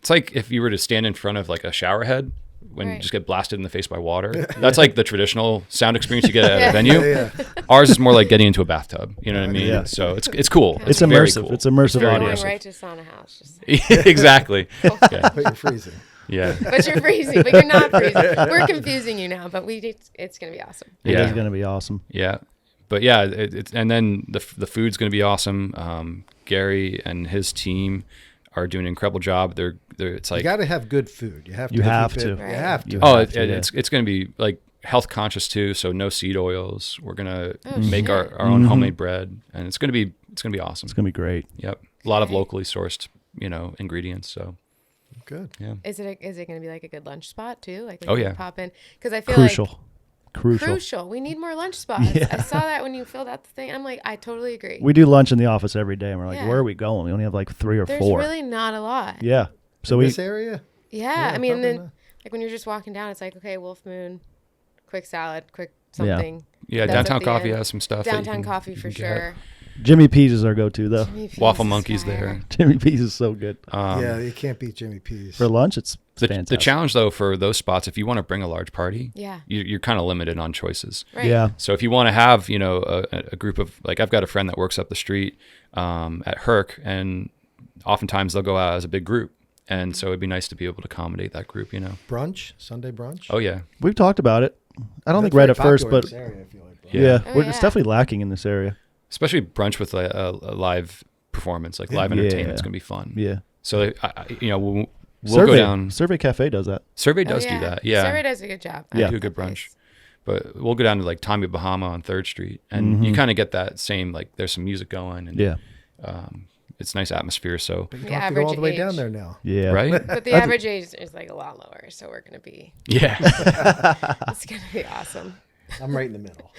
it's like if you were to stand in front of like a shower head. When you Right. just get blasted in the face by water. That's like the traditional sound experience you get at a venue. Yeah. Ours is more like getting into a bathtub. You know what I mean? Yeah. So it's cool. It's very immersive. cool. It's immersive very audio. Going immersive. right to sauna house. Just, Exactly. Yeah. But you're freezing. Yeah. but you're freezing, but you're not freezing. We're confusing you now, but it's going to be awesome. It Yeah. is going to be awesome. Yeah. But yeah, it's and then the food's going to be awesome. Gary and his team are doing an incredible job. They're it's You like got to have good food. You have to. You have keep to. it- Right. You have to. You oh, have to, it's going to be like health conscious too. So no seed oils. We're gonna Oh, make shit. our own homemade bread, and it's gonna be awesome. It's going to be great. Yep. A lot of Okay. locally sourced ingredients. So Good. yeah. Is it going to be like a good lunch spot too? Like Oh, we yeah. can pop in because I feel Crucial. like Crucial. We need more lunch spots. Yeah. I saw that when you filled out the thing. I'm like, I totally agree. We do lunch in the office every day, and we're like, Yeah. where are we going? We only have like 3 or There's 4. really not a lot. Yeah. So In we this area. Yeah, I mean, probably then not. like when you're just walking down, it's like, okay, Wolf Moon, quick salad, quick something. Yeah, That's downtown at the coffee end. has some stuff. that you Downtown can- coffee you for can get. sure. Jimmy P's is our go-to though. Jimmy P's Waffle is Monkey's fire. there. Jimmy P's is so good Yeah, you can't beat Jimmy P's. for lunch. It's The fantastic. challenge though for those spots, if you want to bring a large party, Yeah. you're kind of limited on choices. Right. Yeah. So if you want to have, a group of like, I've got a friend that works up the street at Herc, and oftentimes they'll go out as a big group, and so it'd be nice to be able to accommodate that group. Brunch, Sunday brunch. Oh yeah, We've talked about it. I don't That's think right very at first, popular in but this area, I feel like, brunch. yeah, Oh, it's yeah. definitely lacking in this area. especially brunch with a live performance, like live entertainment's Yeah. gonna be fun. Yeah. So we'll Survey, go down. Survey Cafe does that. Survey Oh, does yeah. do that. Yeah. Survey does a good job. I Yeah. like Do a good that brunch. place. But we'll go down to like Tommy Bahama on 3rd Street, and you kind of get that same, like there's some music going, and Yeah. it's nice atmosphere. So But you The don't have to go all average the way age. down there now. Yeah. right, But the average age is like a lot lower, so we're gonna be. yeah, It's gonna be awesome. I'm right in the middle.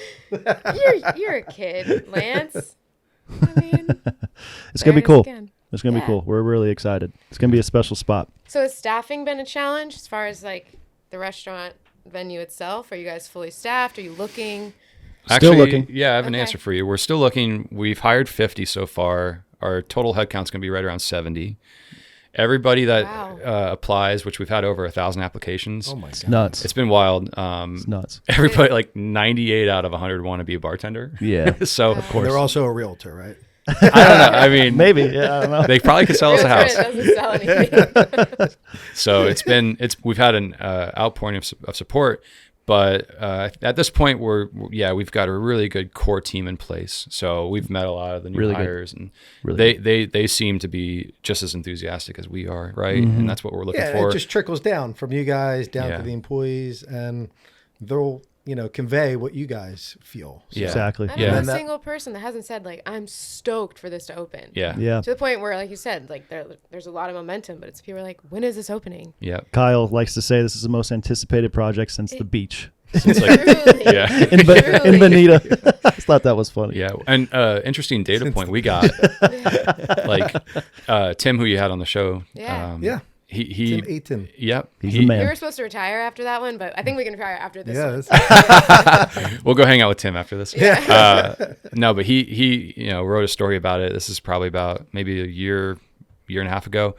You're a kid, Lance. I mean, It's going to be there it is cool. again. It's going to Yeah. be cool. We're really excited. It's going to be a special spot. So has staffing been a challenge as far as like the restaurant venue itself? Are you guys fully staffed? Are you looking? Still looking. Yeah, I have an Okay. answer for you. We're still looking. We've hired 50 so far. Our total headcount's going to be right around 70. Everybody that Wow. applies, which we've had over 1,000 applications. Oh my god. Nuts. It's been wild. It's nuts. Everybody, like 98 out of 100 want to be a bartender. Yeah. So Of course. They're also a realtor, right? I don't know. I mean, Maybe. Yeah, I don't know. they probably could sell us a Realtor house. doesn't sell anything. So we've had an outpouring of support, but at this point we've got a really good core team in place. So we've met a lot of the new Really good. hires, and Really they seem to be just as enthusiastic as we are, right? And that's what we're looking Yeah, for. it just trickles down from you guys down Yeah. to the employees, and they'll convey what you guys feel. So, Yeah. Exactly. I don't Yeah. know a And that- single person that hasn't said like I'm stoked for this to open. Yeah. Yeah. To the point where, like you said, like there's a lot of momentum, but it's people are like, when is this opening? Yeah. Kyle likes to say this is the most anticipated project since the beach It's like, Truly. yeah. in Truly. Bonita. I just thought that was funny. Yeah. And interesting data point we got, like Tim, who you had on the show. Yeah. Yeah. He Tim Aiton. Yep. He's the man. We were supposed to retire after that one, but I think we can retire after this Yeah. one. That's, We'll go hang out with Tim after this. yeah. No, but he wrote a story about it. This is probably about maybe a year and a half ago,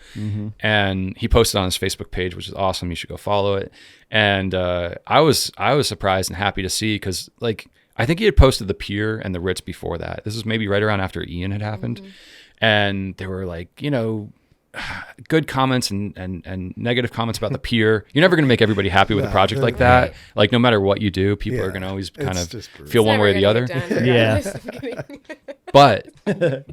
and he posted on his Facebook page, which is awesome. You should go follow it. And I was surprised and happy to see, because like I think he had posted the Pier and the Ritz before that. This was maybe right around after Ian had happened, and there were like good comments and negative comments about the Pier. You're never going to make everybody happy with a project like that. Right. Like no matter what you do, people Yeah. are going to always kind It's of just brutal. feel It's one way or the never other. gonna get done, Yeah. regardless. I'm kidding. But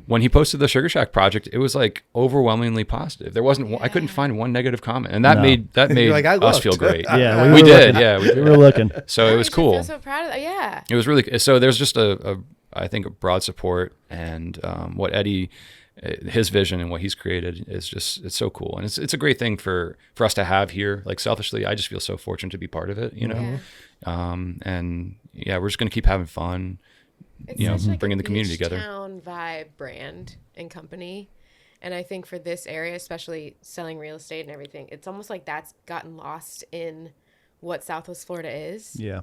when he posted the Sugarshack project, it was like overwhelmingly positive. There wasn't I couldn't find one negative comment, and that No. made You're like, I us feel looked. great. Yeah, we were did. looking. Yeah, we We did. were looking. So it You was should cool. feel so proud of that. Yeah. It was really so. There's just I think a broad support, and what Eddie his vision and what he's created is just, it's so cool. And it's a great thing for us to have here. Like selfishly, I just feel so fortunate to be part of it, you know? And yeah, we're just going to keep having fun, It's you know, such like bringing a the community beach together. town vibe brand and company. And I think for this area, especially selling real estate and everything, it's almost like that's gotten lost in what Southwest Florida is. Yeah.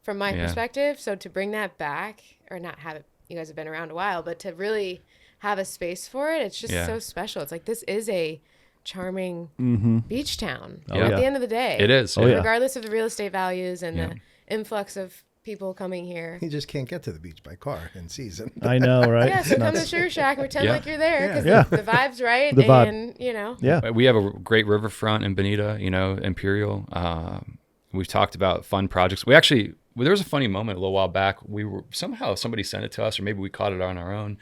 From my perspective. So to bring that back, or not have it, you guys have been around a while, but to really have a space for it, it's just so special. It's like, this is a charming beach town at the end of the day. It is. Regardless of the real estate values and the influx of people coming here. You just can't get to the beach by car in season. I know, right? Yeah, so come to Sugarshack and pretend like you're there, because the vibe's right. The vibe. And, you know. Yeah. We have a great riverfront in Bonita, you know, Imperial. We've talked about fun projects. There was a funny moment a little while back. Somebody sent it to us, or maybe we caught it on our own.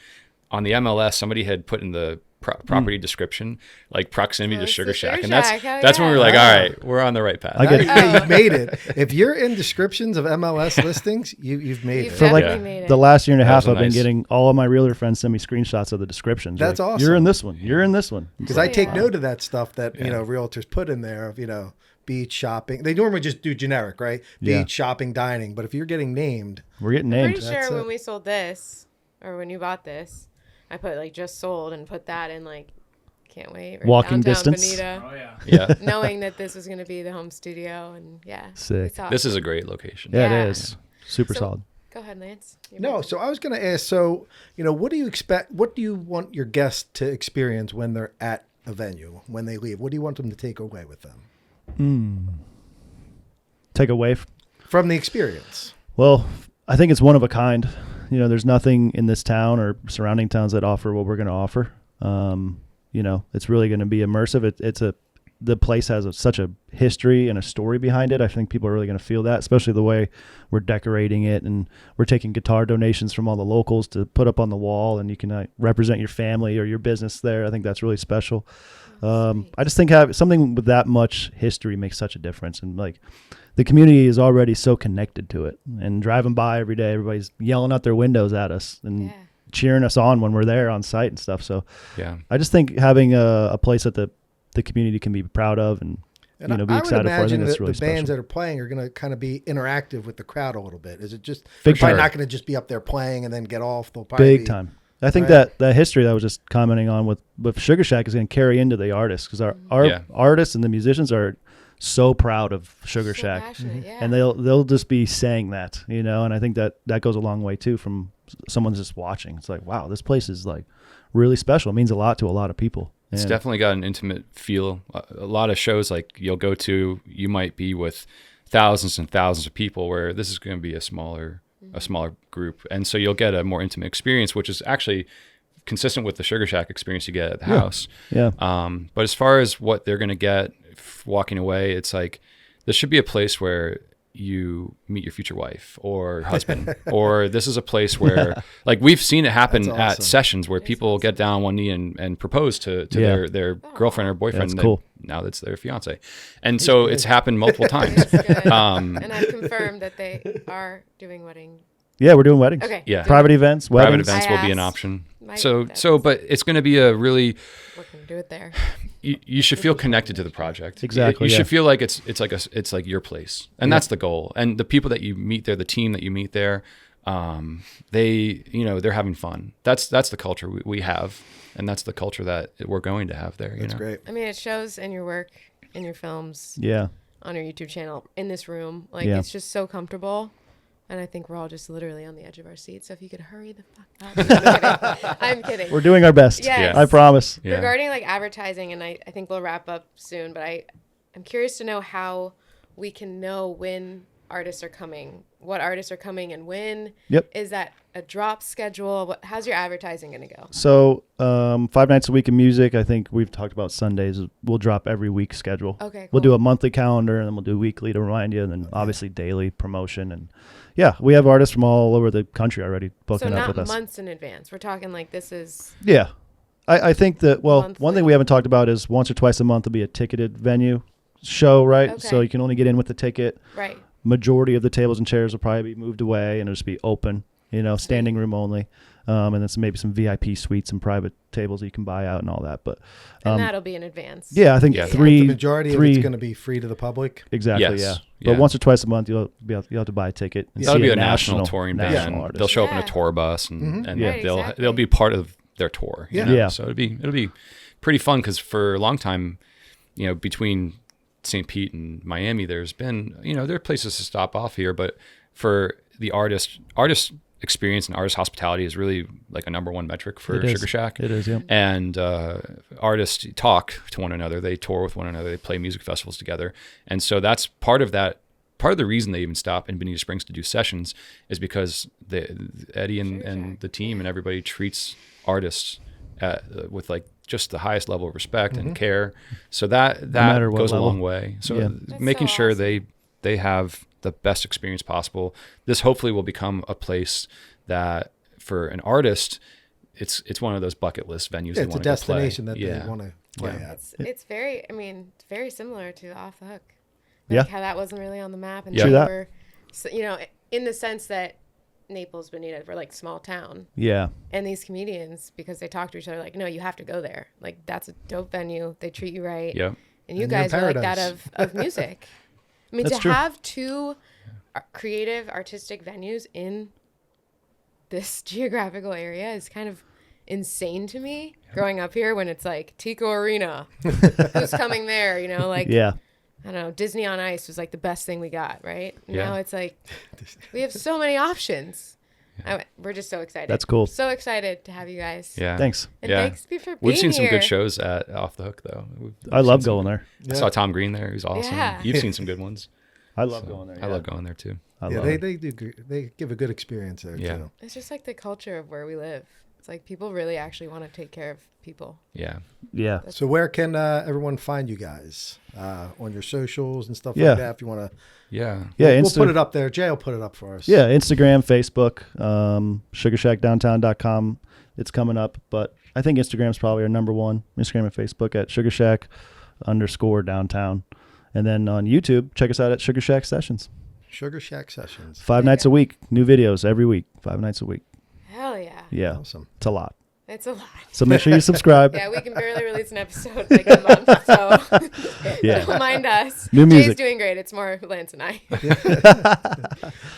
On the MLS, somebody had put in the property description, like proximity to Sugarshack. And that's when we were like, all right, we're on the right path. You've made it. If you're in descriptions of MLS listings, you've made it. For made it. the last year and a half, was I've been getting all of my realtor friends send me screenshots of the descriptions. That's like, awesome. You're in this one. You're in this one. Because I take note of that stuff that, you know, realtors put in there of, you know, beach, shopping. They normally just do generic, right? Beach, shopping, dining. But if you're getting named. We're getting I'm named. pretty sure when we sold this, or when you bought this, I put like just sold and put that in like, can't wait. Walking downtown distance. Bonita, Yeah. knowing that this was going to be the home studio. And Sick. This is a great location. Yeah, it is. Super solid. Go ahead, Lance. No, so I was going to ask, so, you know, what do you expect? What do you want your guests to experience when they're at a venue, when they leave? What do you want them to take away with them? Take away. From the experience. Well, I think it's one of a kind. You know, there's nothing in this town or surrounding towns that offer what we're going to offer. You know, it's really going to be immersive. The place has such a history and a story behind it. I think people are really going to feel that, especially the way we're decorating it, and we're taking guitar donations from all the locals to put up on the wall, and you can represent your family or your business there. I think that's really special. I just think something with that much history makes such a difference, and like the community is already so connected to it. And driving by every day, everybody's yelling out their windows at us and cheering us on when we're there on site and stuff. So I just think having a place that the community can be proud of and you know, be excited for. I think that's really the special. bands that are playing are going to kind of be interactive with the crowd a little bit. Is it just Big probably time. not going to just be up there playing and then get off? They'll probably Big time. I think that history that I was just commenting on with Sugarshack is going to carry into the artists, because our artists and the musicians are so proud of Sugarshack, So and they'll just be saying that, you know. And I think that goes a long way too from someone just watching. It's like, wow, this place is like really special. It means a lot to a lot of people. It's definitely got an intimate feel. A lot of shows like you'll go to, you might be with thousands and thousands of people, where this is going to be a smaller group. And so you'll get a more intimate experience, which is actually consistent with the Sugarshack experience you get at the house. Yeah. But as far as what they're going to get walking away, it's like, this should be a place where you meet your future wife or husband, or this is a place where like we've seen it happen at sessions where people get down on one knee and propose to their girlfriend or boyfriend. That's cool. Now that's their fiance. And so it's happened multiple times. And I've confirmed that they are doing wedding. Yeah, we're doing weddings. Okay. Yeah. Private events, weddings. Private events will be an option. But it's going to be a really, We're going to do it there. you should feel connected to the project. Exactly. You should feel like it's like your place, and that's the goal. And the people that you meet there, the team that you meet there, they're having fun. That's the culture we have, and that's the culture that we're going to have there. That's great. I mean, it shows in your work, in your films, on your YouTube channel, in this room. Like it's just so comfortable. And I think we're all just literally on the edge of our seats. So if you could hurry the fuck up. I'm kidding. We're doing our best. Yes. I promise. Yeah. Regarding like advertising, and I think we'll wrap up soon, but I'm curious to know how we can know when artists are coming, what artists are coming and when. Yep. Is that a drop schedule? How's your advertising going to go? So 5 nights a week of music. I think we've talked about Sundays. We'll drop every week schedule. Okay, cool. We'll do a monthly calendar, and then we'll do weekly to remind you, and then obviously daily promotion. And yeah, we have artists from all over the country already booking up with us. So not months in advance. We're talking like this is... Yeah. I think that, one monthly. thing we haven't talked about is once or twice a month will be a ticketed venue show, right? Okay. So you can only get in with the ticket. Right. Majority of the tables and chairs will probably be moved away, and it'll just be open. standing room only. And then maybe some VIP suites and private tables that you can buy out and all that. But and that'll be in advance. yeah, I think The majority of it's going to be free to the public. Exactly. Yes. Yeah. But once or twice a month, you'll have to buy a ticket. And That'll see be a national touring band. artist. They'll show up in a Yeah. tour bus, and Right, they'll exactly. they'll be part of their tour. you Yeah. know? Yeah. So it'll be pretty fun because for a long time, between St. Pete and Miami, there's been there are places to stop off here, but for the artist experience and artist hospitality is really like a number one metric for It is. Sugarshack. It is, yeah. And artists talk to one another, they tour with one another, they play music festivals together, and so that's part of that. Part of the reason they even stop in Bonita Springs to do sessions is because Eddie and the team and everybody treats artists with like just the highest level of respect and care. So that matter what goes a level. long way. So Yeah. That's making so sure awesome. they have the best experience possible. This hopefully will become a place that for an artist, it's one of those bucket list venues. Yeah, it's a destination that they want to play Yeah. at. It's very, it's very similar to Off the Hook. Yeah. Like how that wasn't really on the map. And Yeah. True they that. were, so, in the sense that Naples, Bonita were like small town. Yeah. And these comedians, because they talk to each other, like, no, you have to go there. Like, that's a dope venue. They treat you right. Yeah. And you And you're in guys are like that paradise. of music. I mean, That's to true. have two creative, artistic venues in this geographical area is kind of insane to me. Growing up here, when it's like Tico Arena, who's coming there? Like Yeah. I don't know. Disney on Ice was like the best thing we got, right? Yeah. Now it's like we have so many options. We're just so excited. That's cool. So excited to have you guys. Yeah. Thanks. And Yeah. thanks for being We've seen some here. good shows at Off the Hook though. I love going there. I saw Tom Green there. He's awesome. Yeah. You've seen some good ones. I love going there. I love going there too. I Yeah, love they it. they give a good experience there Yeah. too. It's just like the culture of where we live. It's like people really actually want to take care of people. Yeah. Yeah. So where can everyone find you guys on your socials and stuff Yeah. like that? If you want to, Yeah. Yeah. we'll put it up there. Jay will put it up for us. Yeah, Instagram, Facebook, sugarshackdowntown.com. It's coming up, but I think Instagram's probably our number one. Instagram and Facebook at Sugarshack_downtown. And then on YouTube, check us out at Sugarshack Sessions. Sugarshack Sessions. 5 nights a week, new videos every week, 5 nights a week. Hell yeah. Yeah, Awesome. it's a lot. It's a lot. So make sure you subscribe. Yeah, we can barely release an episode like a month, so Yeah. don't mind us. New Jay's music. doing great. It's more Lance and I.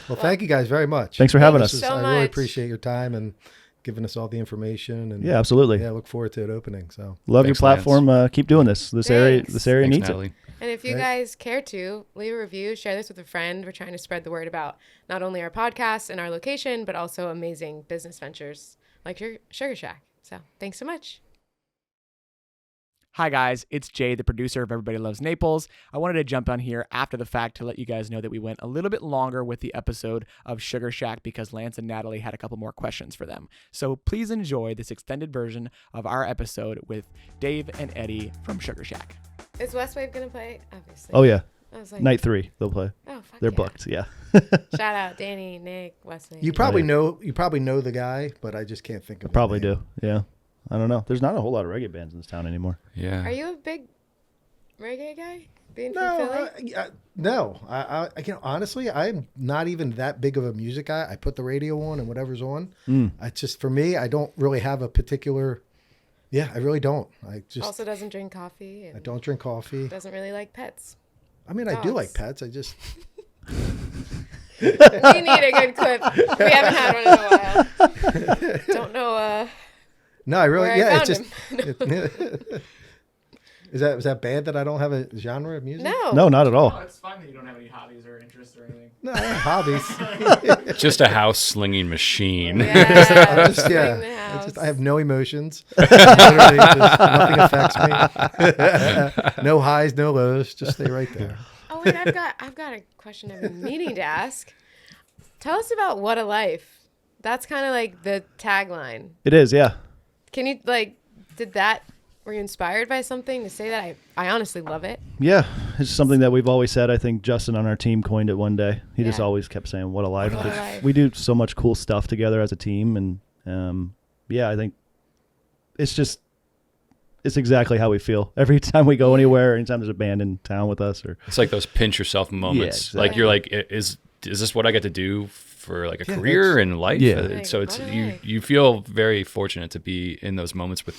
Well, thank you guys very much. Thanks for having us. So I really much. appreciate your time and giving us all the information. And Yeah, absolutely. yeah, look forward to it opening. So Love Thanks, your platform. Keep doing this. This area Thanks. area Thanks, needs it. Natalie. And if you Right. guys care to, leave a review, share this with a friend. We're trying to spread the word about not only our podcast and our location, but also amazing business ventures like your Sugarshack. So thanks so much. Hi guys, it's Jay, the producer of Everybody Loves Naples. I wanted to jump on here after the fact to let you guys know that we went a little bit longer with the episode of Sugarshack because Lance and Natalie had a couple more questions for them. So please enjoy this extended version of our episode with Dave and Eddie from Sugarshack. Is Westwave going to play? Obviously. Oh, yeah. I was like, Night 3, they'll play. oh, fuck They're yeah. booked. Yeah. Shout out Danny, Nick, Westwave. you probably know the guy, but I just can't think of. I probably his name. do. Yeah. I don't know. There's not a whole lot of reggae bands in this town anymore. Yeah. Are you a big reggae guy? Being from No, Philly? no. I honestly, I'm not even that big of a music guy. I put the radio on and whatever's on. I just, for me, I don't really have a particular. Yeah, I really don't. I just Also doesn't drink coffee I and don't drink coffee. doesn't really like pets. I mean, I do like dogs. pets. I just We need a good clip. We haven't had one in a while. Don't know. no, I really Where I yeah. It's found just is that bad that I don't have a genre of music? No. No, not at all. it's fine that you don't have any hobbies or interests or anything. No, I have hobbies. Just a house slinging machine. Yeah. Just, Bring yeah. the It's house. just, I have no emotions. Literally, just, nothing affects me. No highs, no lows. Just stay right there. Oh wait, I've got a question I've been meaning to ask. Tell us about What a Life. That's kind of like the tagline. It is, yeah. Can you were you inspired by something to say that? I honestly love it. Yeah, it's something that we've always said. I think Justin on our team coined it one day. He just Yeah. always kept saying, "What a life!" What a 'cause life. we do so much cool stuff together as a team, and yeah, I think it's exactly how we feel every time we go anywhere. Anytime there's a band in town with us, or It's like those pinch yourself moments. exactly. Like you're like, is this what I get to do for like a Yeah, career and life. Yeah. Like, So it's what a you life. you feel very fortunate to be in those moments with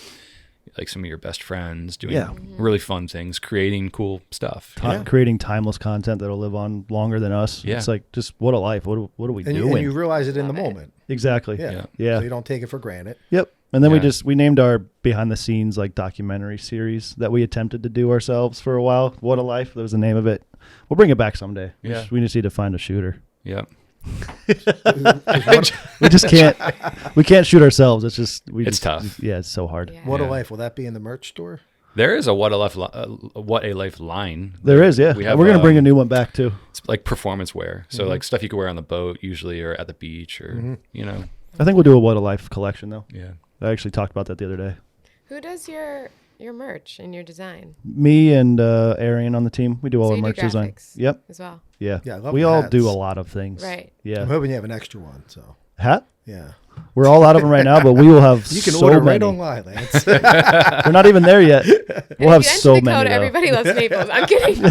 like some of your best friends doing Yeah. really fun things, creating cool stuff. Creating timeless content that'll live on longer than us. Yeah. It's like, just what a life. What are we And doing? you realize it in the Love it. moment. Exactly. Yeah. Yeah. So you don't take it for granted. Yep. And then Yeah. we named our behind the scenes like documentary series that we attempted to do ourselves for a while. What a Life. That was the name of it. We'll bring it back someday. Yeah. We just need to find a shooter. Yeah. We just can't. We can't shoot ourselves. It's just It's tough. Yeah, it's so hard. Yeah. What a Yeah. Life. Will that be in the merch store? There is a what a life line. There is, yeah. We have, We're gonna bring a new one back too. It's like performance wear. So like stuff you could wear on the boat usually, or at the beach, or you know. I think we'll do a What a Life collection though. Yeah. I actually talked about that the other day. Who does your merch and your design Me and Arian on the team, we do all So our you do merch design. graphics? Yep. as well? Yeah. Yeah, I love we the all hats. do a lot of things. Right. Yeah. I'm hoping you have an extra one. So Hat? yeah, We're all out of them right now, but we will have you can so order many. right online, Lance. We're not even there yet. We'll have if you so enter the many. code, though. everybody loves Naples. I'm kidding.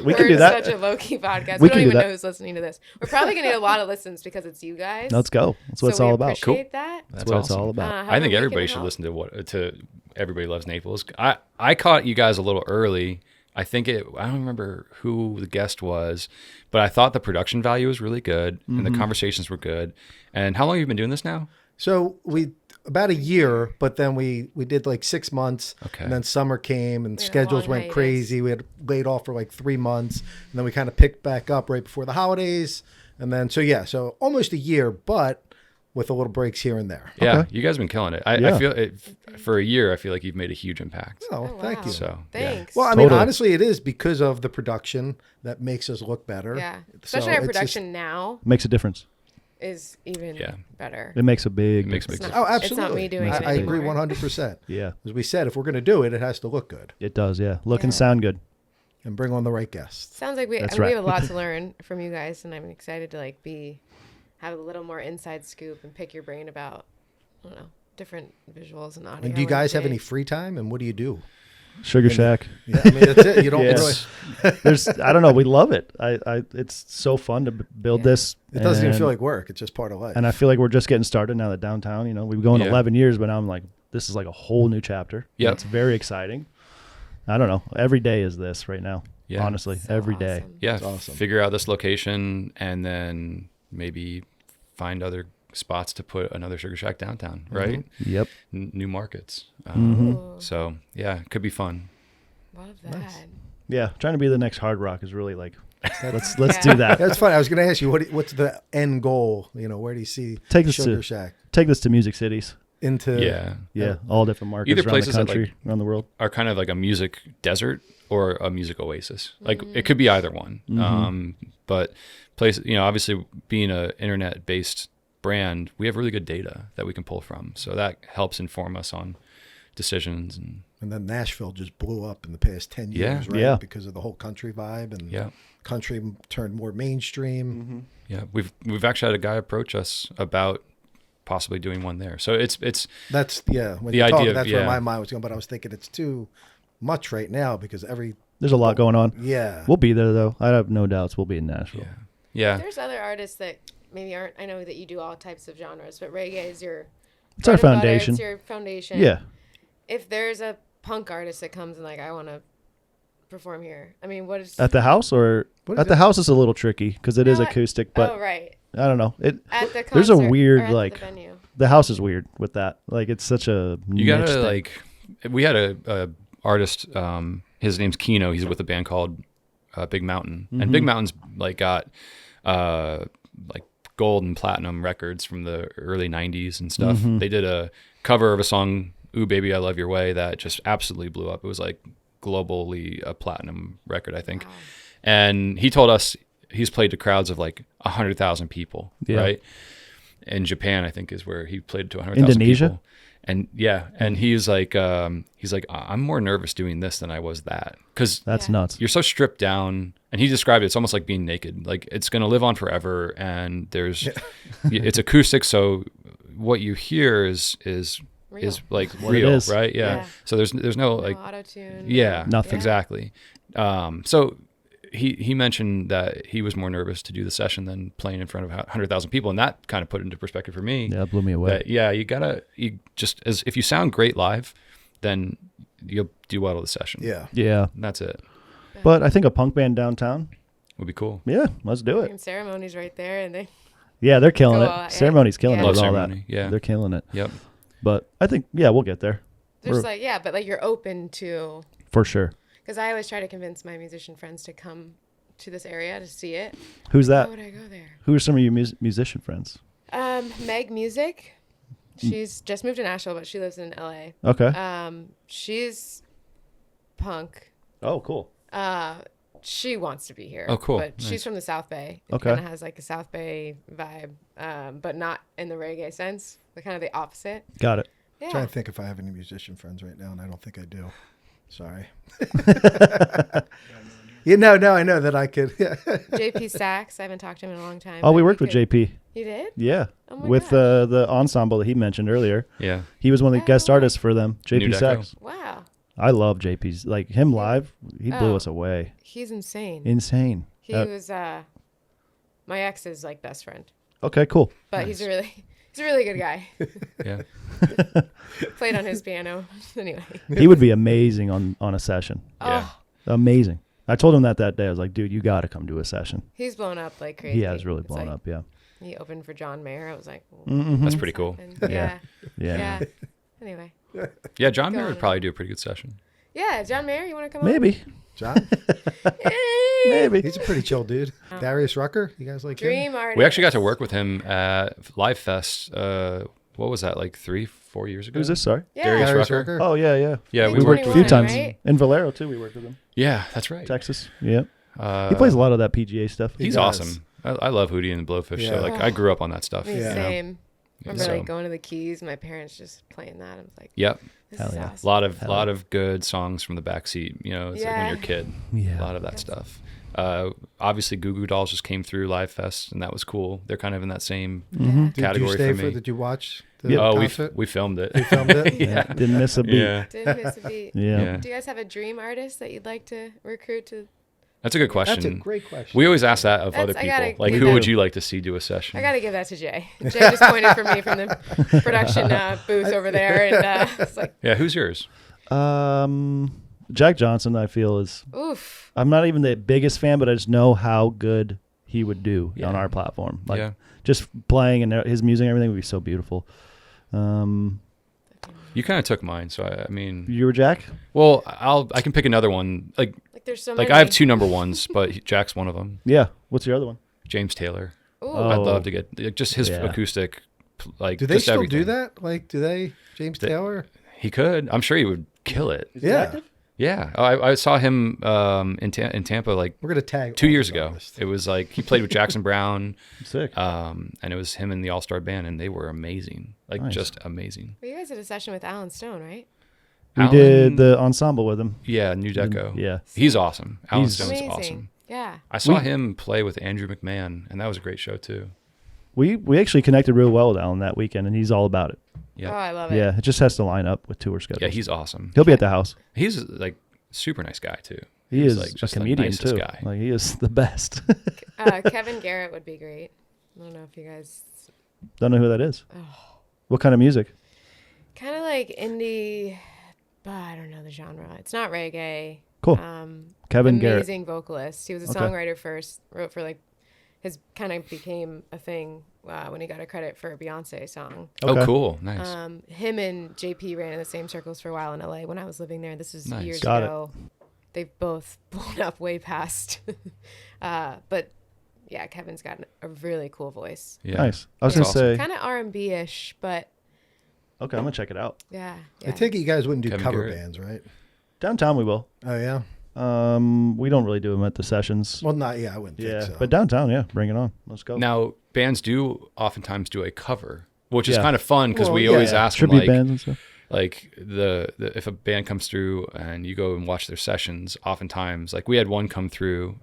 We can We're do that. such a low-key podcast. We We can don't do even that. know who's listening to this. We're probably going to get a lot of listens because it's you guys. Let's go. That's what so it's all we about. appreciate that. That's what it's all about. However I think we everybody can should help. listen to Everybody Loves Naples. I caught you guys a little early. I don't remember who the guest was, but I thought the production value was really good and the conversations were good. And how long have you been doing this now? So we about a year, but then we did like 6 months, Okay. and then summer came and We had a schedules long went hiatus. crazy. We had laid off for like 3 months, and then we kind of picked back up right before the holidays, and then so almost a year, but with a little breaks here and there. Yeah, Okay. you guys have been killing it. I Yeah. feel it for a year. I feel like you've made a huge impact. Oh, Oh, thank wow. you. So yeah. Thanks. Well, I mean, Totally. honestly, it is because of the production that makes us look better. yeah. So Especially our it's just- production now Makes a difference. is even Yeah. better. It makes a big It makes a big It's difference. not- Oh, It's absolutely. not me doing it I agree anymore. 100%. Yeah, As we said, if we're going to do it, it has to look good it does. Yeah. Look Yeah. and sound good. and bring on the right guests. Sounds like we That's we right. have a lot to learn from you guys, and I'm excited to have a little more inside scoop and pick your brain about, I don't know, different visuals and audio. And do you guys have create. any free time? And what do you do? Sugar Shack. Yeah, I mean, that's it. You don't Yeah. really. There's, I don't know. We love it. It's so fun to build Yeah. this. It doesn't even and- feel like work. It's just part of life. And I feel like we're just getting started now that downtown, we've been going Yeah. 11 years, but now I'm like, this is like a whole new chapter. Yep. It's very exciting. I don't know. Every day is this right now. Yeah. Honestly, So every day. awesome. Yeah, That's awesome. figure out this location and then maybe find other spots to put another Sugar Shack downtown, right? Yep. New markets. Ooh, So yeah, it could be fun. love that. Yeah. Trying to be the next Hard Rock is really like, let's Yeah. do that. That's funny. I was going to ask you, what's the end goal? Where do you see Take this Sugar to Shack take this to music cities. into? Yeah, Yeah, all different markets Either around places the that, country, like- around the world. are kind of like a music desert or a music oasis. Like it could be either one. But obviously being a internet based brand, we have really good data that we can pull from. So that helps inform us on decisions And then Nashville just blew up in the past 10 Yeah. years, right? Yeah. Because of the whole country vibe and yeah. country turned more mainstream. Yeah. We've actually had a guy approach us about possibly doing one there. So it's That's, when The you talk, idea of- that's where yeah. my mind was going. But I was thinking it's too much right now because There's a lot going on. yeah. We'll be there though. I have no doubts. We'll be in Nashville. yeah. Yeah. There's other artists that maybe aren't. I know that you do all types of genres, but reggae is your. It's our bread and butter, foundation. It's your foundation. Yeah. If there's a punk artist that comes and like, I want to perform here. I mean, what is At the house or What at is the it? house is a little tricky because it is No, I- acoustic, but oh right, I don't know. at the concert, There's a or weird at like the venue. the house is weird with that. Like it's such a You niche gotta thing. like, we had a artist, his name's Kino. He's with a band called Big Mountain, and Big Mountain's like got like gold and platinum records from the early 90s and stuff. They did a cover of a song, Ooh Baby I Love Your Way, that just absolutely blew up. It was like globally a platinum record, I think. Wow. And he told us he's played to crowds of like 100,000 people, Yeah. right? In Japan, I think, is where he played to 100,000 Indonesia? people. And yeah, and he's like, I'm more nervous doing this than I was that, because That's Yeah. nuts. you're so stripped down. And he described it, it's almost like being naked. Like it's going to live on forever, and it's acoustic, so what you hear is Real. like What it real, is. right? Yeah. Yeah. So there's no No like auto tune. yeah, Nothing. exactly. So he mentioned that he was more nervous to do the session than playing in front of 100,000 people, and that kind of put it into perspective for me. Yeah, it blew me away. That, if you sound great live, then you'll do well at the session. Yeah. Yeah. And that's it. But I think a punk band downtown. Would be cool. Yeah, let's do it. And Ceremony's right there, and they Yeah, they're killing Go it. all- Ceremony's killing yeah. it with Love all Ceremony, that. yeah. They're killing it. Yep. But I think, yeah, we'll get there. there's We're- but you're open to, For sure. because I always try to convince my musician friends to come to this area to see it. Who's Why that? would I go there? Who are some of your musician friends? Meg Music. She's just moved to Nashville, but she lives in LA. Okay. She's punk. Oh, cool. She wants to be here. Oh, cool. But Nice. she's from the South Bay. It Okay. kind of has like a South Bay vibe, but not in the reggae sense. But kind of the opposite. Got it. Yeah. Trying to think if I have any musician friends right now, and I don't think I do. Sorry. No, I know that I could. JP Sachs. I haven't talked to him in a long time. Oh, but we he worked with could- JP. You did? Yeah. Oh my With gosh. the ensemble that he mentioned earlier. Yeah. He was one of the guest Oh. artists for them. New JP Deco. Sachs. Wow. I love JP's. Like him live, he blew Oh. us away. He's insane. Insane. He was my ex's like best friend. Okay, cool. But he's a really good guy. Yeah. Played on his piano. Anyway. He would be amazing on a session. Yeah. Oh, Amazing. I told him that day. I was like, dude, you got to come to a session. he's blown up like crazy. He has really It's blown like, up. Yeah. He opened for John Mayer. I was like, That's pretty cool. Yeah. Yeah. Yeah. Anyway. Yeah. John Mayer Go would on. probably do a pretty good session. Yeah, John Mayer, you want to come Maybe. John, on? Maybe. he's a pretty chill dude. Darius Rucker, you guys like him? Dream artist. We actually got to work with him at Live Fest. What was that, like 3-4 years ago? Who's this? Sorry. Yeah. Darius Darius Rucker? Rucker. Oh, yeah, yeah. Yeah, We we worked a 21, few times. right? In Valero, too, we worked with him. Yeah, that's right. Texas. Yeah. Uh, He plays a lot of that PGA stuff. He He's does. awesome. I love Hootie and the Blowfish. Yeah. So like I grew up on that stuff. Me you know? same. Remember So- like going to the Keys, my parents just playing that. I was like, Yep. this Hell is yeah. awesome. Lot of good songs from the backseat. You know, it's like when Yeah. you're a kid. Yeah. A lot of that stuff. Obviously, Goo Goo Dolls just came through Live Fest, and that was cool. They're kind of in that same Mhm. Did you category stay for me. Did you watch the Yeah. Oh, concert? we filmed it. You filmed it? Yeah. Didn't miss a beat. Yeah. Didn't miss a beat. Yeah. Yeah. Do you guys have a dream artist that you'd like to recruit to? That's a good question. That's a great question. We always ask that of That's- other I people. gotta Like, give who that- would you like to see do a session? I got to give that to Jay. Jay just pointed for me from the production booth over there. And it's like, Yeah, who's yours? Jack Johnson, I feel, is. oof. I'm not even the biggest fan, but I just know how good he would do Yeah. on our platform. Like, Yeah. just playing and his music and everything would be so beautiful. You kind of took mine, so I mean, You were Jack? well, I can pick another one. Like There's so like many. I have two number ones, but Jack's one of them. Yeah. What's your other one? James Taylor. Ooh. Oh. I'd love to get like, just his Yeah. acoustic. Like, Do they just still everything. do that? Like, do they? James Taylor? He could. I'm sure he would kill it. Yeah. Yeah, I saw him in Tampa like We're gonna tag 2 all years these ago. artists. It was like he played with Jackson Brown, Sick. and it was him and the All Star Band, and they were amazing, like Nice. just amazing. Well, you guys did a session with Alan Stone, right? We Alan- did the ensemble with him. Yeah, New Deco. Yeah. He's awesome. Alan He's- Stone's Amazing. awesome. Yeah. I saw We- him play with Andrew McMahon, and that was a great show too. We actually connected real well with Alan that weekend, and he's all about it. Yeah, Oh, I love it. Yeah, it just has to line up with tour schedules. yeah, he's awesome. He'll be at the house. He's like super nice guy too. He He's, is like, a just the comedian nicest too. guy. Like he is the best. Kevin Garrett would be great. I don't know if you guys Don't know who that is. What kind of music? kind of like indie, but I don't know the genre. It's not reggae. Cool. Kevin Garrett. Amazing vocalist. He was a Okay. songwriter first. Wrote for like his kind of became a thing when he got a credit for a Beyonce song. Okay. Oh, cool, nice. Him and JP ran in the same circles for a while in LA when I was living there. This is Nice. years Got it. ago. They've both blown up way past. But yeah, Kevin's got a really cool voice. Yeah. Nice. I was That's gonna say. Kind of R&B-ish, but Okay, I'm gonna check it out. yeah. I take it you guys wouldn't do Kevin cover Garrett. bands, right? Downtown we will. Oh yeah. We don't really do them at the sessions. Well, not yeah. I wouldn't yeah, think so. but downtown, yeah, bring it on. Let's go. Now bands do oftentimes do a cover, which is Yeah. kind of fun because Well, we yeah, always yeah. ask them Tribute like, bands and stuff. like the if a band comes through and you go and watch their sessions, oftentimes like we had one come through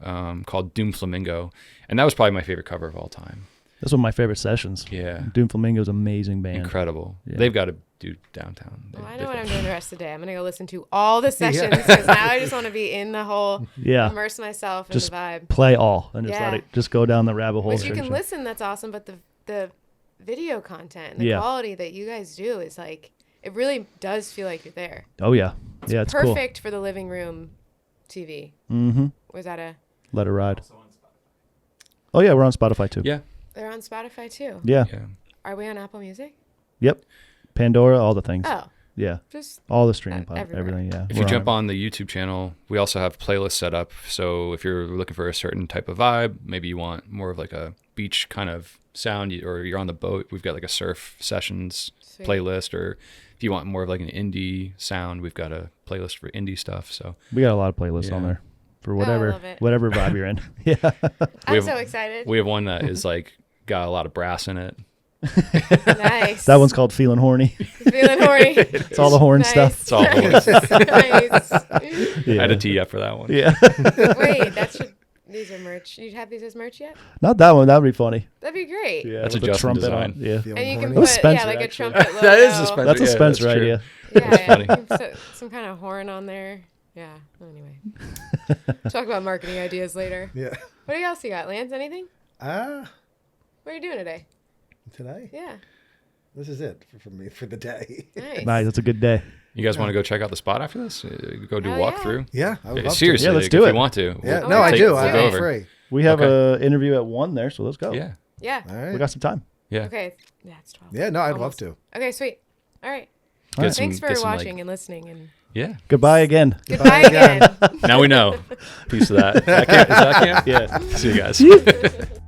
called Doom Flamingo, and that was probably my favorite cover of all time. That's one of my favorite sessions. Yeah, Doom Flamingo's amazing band. incredible. Yeah. They've got a do downtown. Well, I know what I'm doing the rest of the day. I'm gonna go listen to all the sessions because now I just want to be in the whole, immerse myself in the vibe. Play all and just let it just go down the rabbit hole. Which you can listen. That's awesome. But the video content and the quality that you guys do is like, it really does feel like you're there. Oh yeah, it's perfect for the living room TV. Mm-hmm. Was that a Let It Ride? Oh yeah, we're on Spotify too. Yeah, they're on Spotify too. Yeah. Are we on Apple Music? Yep. Pandora, all the things. Oh. Yeah. Just all the streaming everything. Yeah. If you jump on the YouTube channel, we also have playlists set up. So if you're looking for a certain type of vibe, maybe you want more of like a beach kind of sound, or you're on the boat, we've got like a surf sessions playlist. Or if you want more of like an indie sound, we've got a playlist for indie stuff. So we got a lot of playlists on there for whatever vibe you're in. Yeah. I'm so excited. We have one that is like got a lot of brass in it. Nice. That one's called Feeling Horny. Feeling Horny. It's all the horn stuff. It's all horns. Nice. I had to tee up for that one. Yeah. Wait, these are merch. You have these as merch yet? Not that one. That would be funny. That'd be great. Yeah, that's a Justin design. Yeah. And you can put Spencer, like a actually. trumpet logo. That is a Spencer. That's a Spencer idea. Yeah, funny. You can put some kind of horn on there. Yeah. Anyway, talk about marketing ideas later. Yeah. What else you got, Lance? Anything? What are you doing today? Today? Yeah. This is it for me for the day. Nice. That's a good day. You guys want to go check out the spot after this? Go do a walkthrough? Yeah, I would love seriously, to. Yeah, let's do if it. you want to. Yeah, I do. I'm free. We have a interview at 1 there, so let's go. Yeah. Yeah. All right. We got some time. Yeah. Okay. Yeah, it's 12. Yeah, no, I'd love to. Okay, sweet. All right. Thanks for watching and listening. And yeah. Goodbye again. Goodbye again. Now we know. Peace to that. Is that camp? Yeah. See you guys.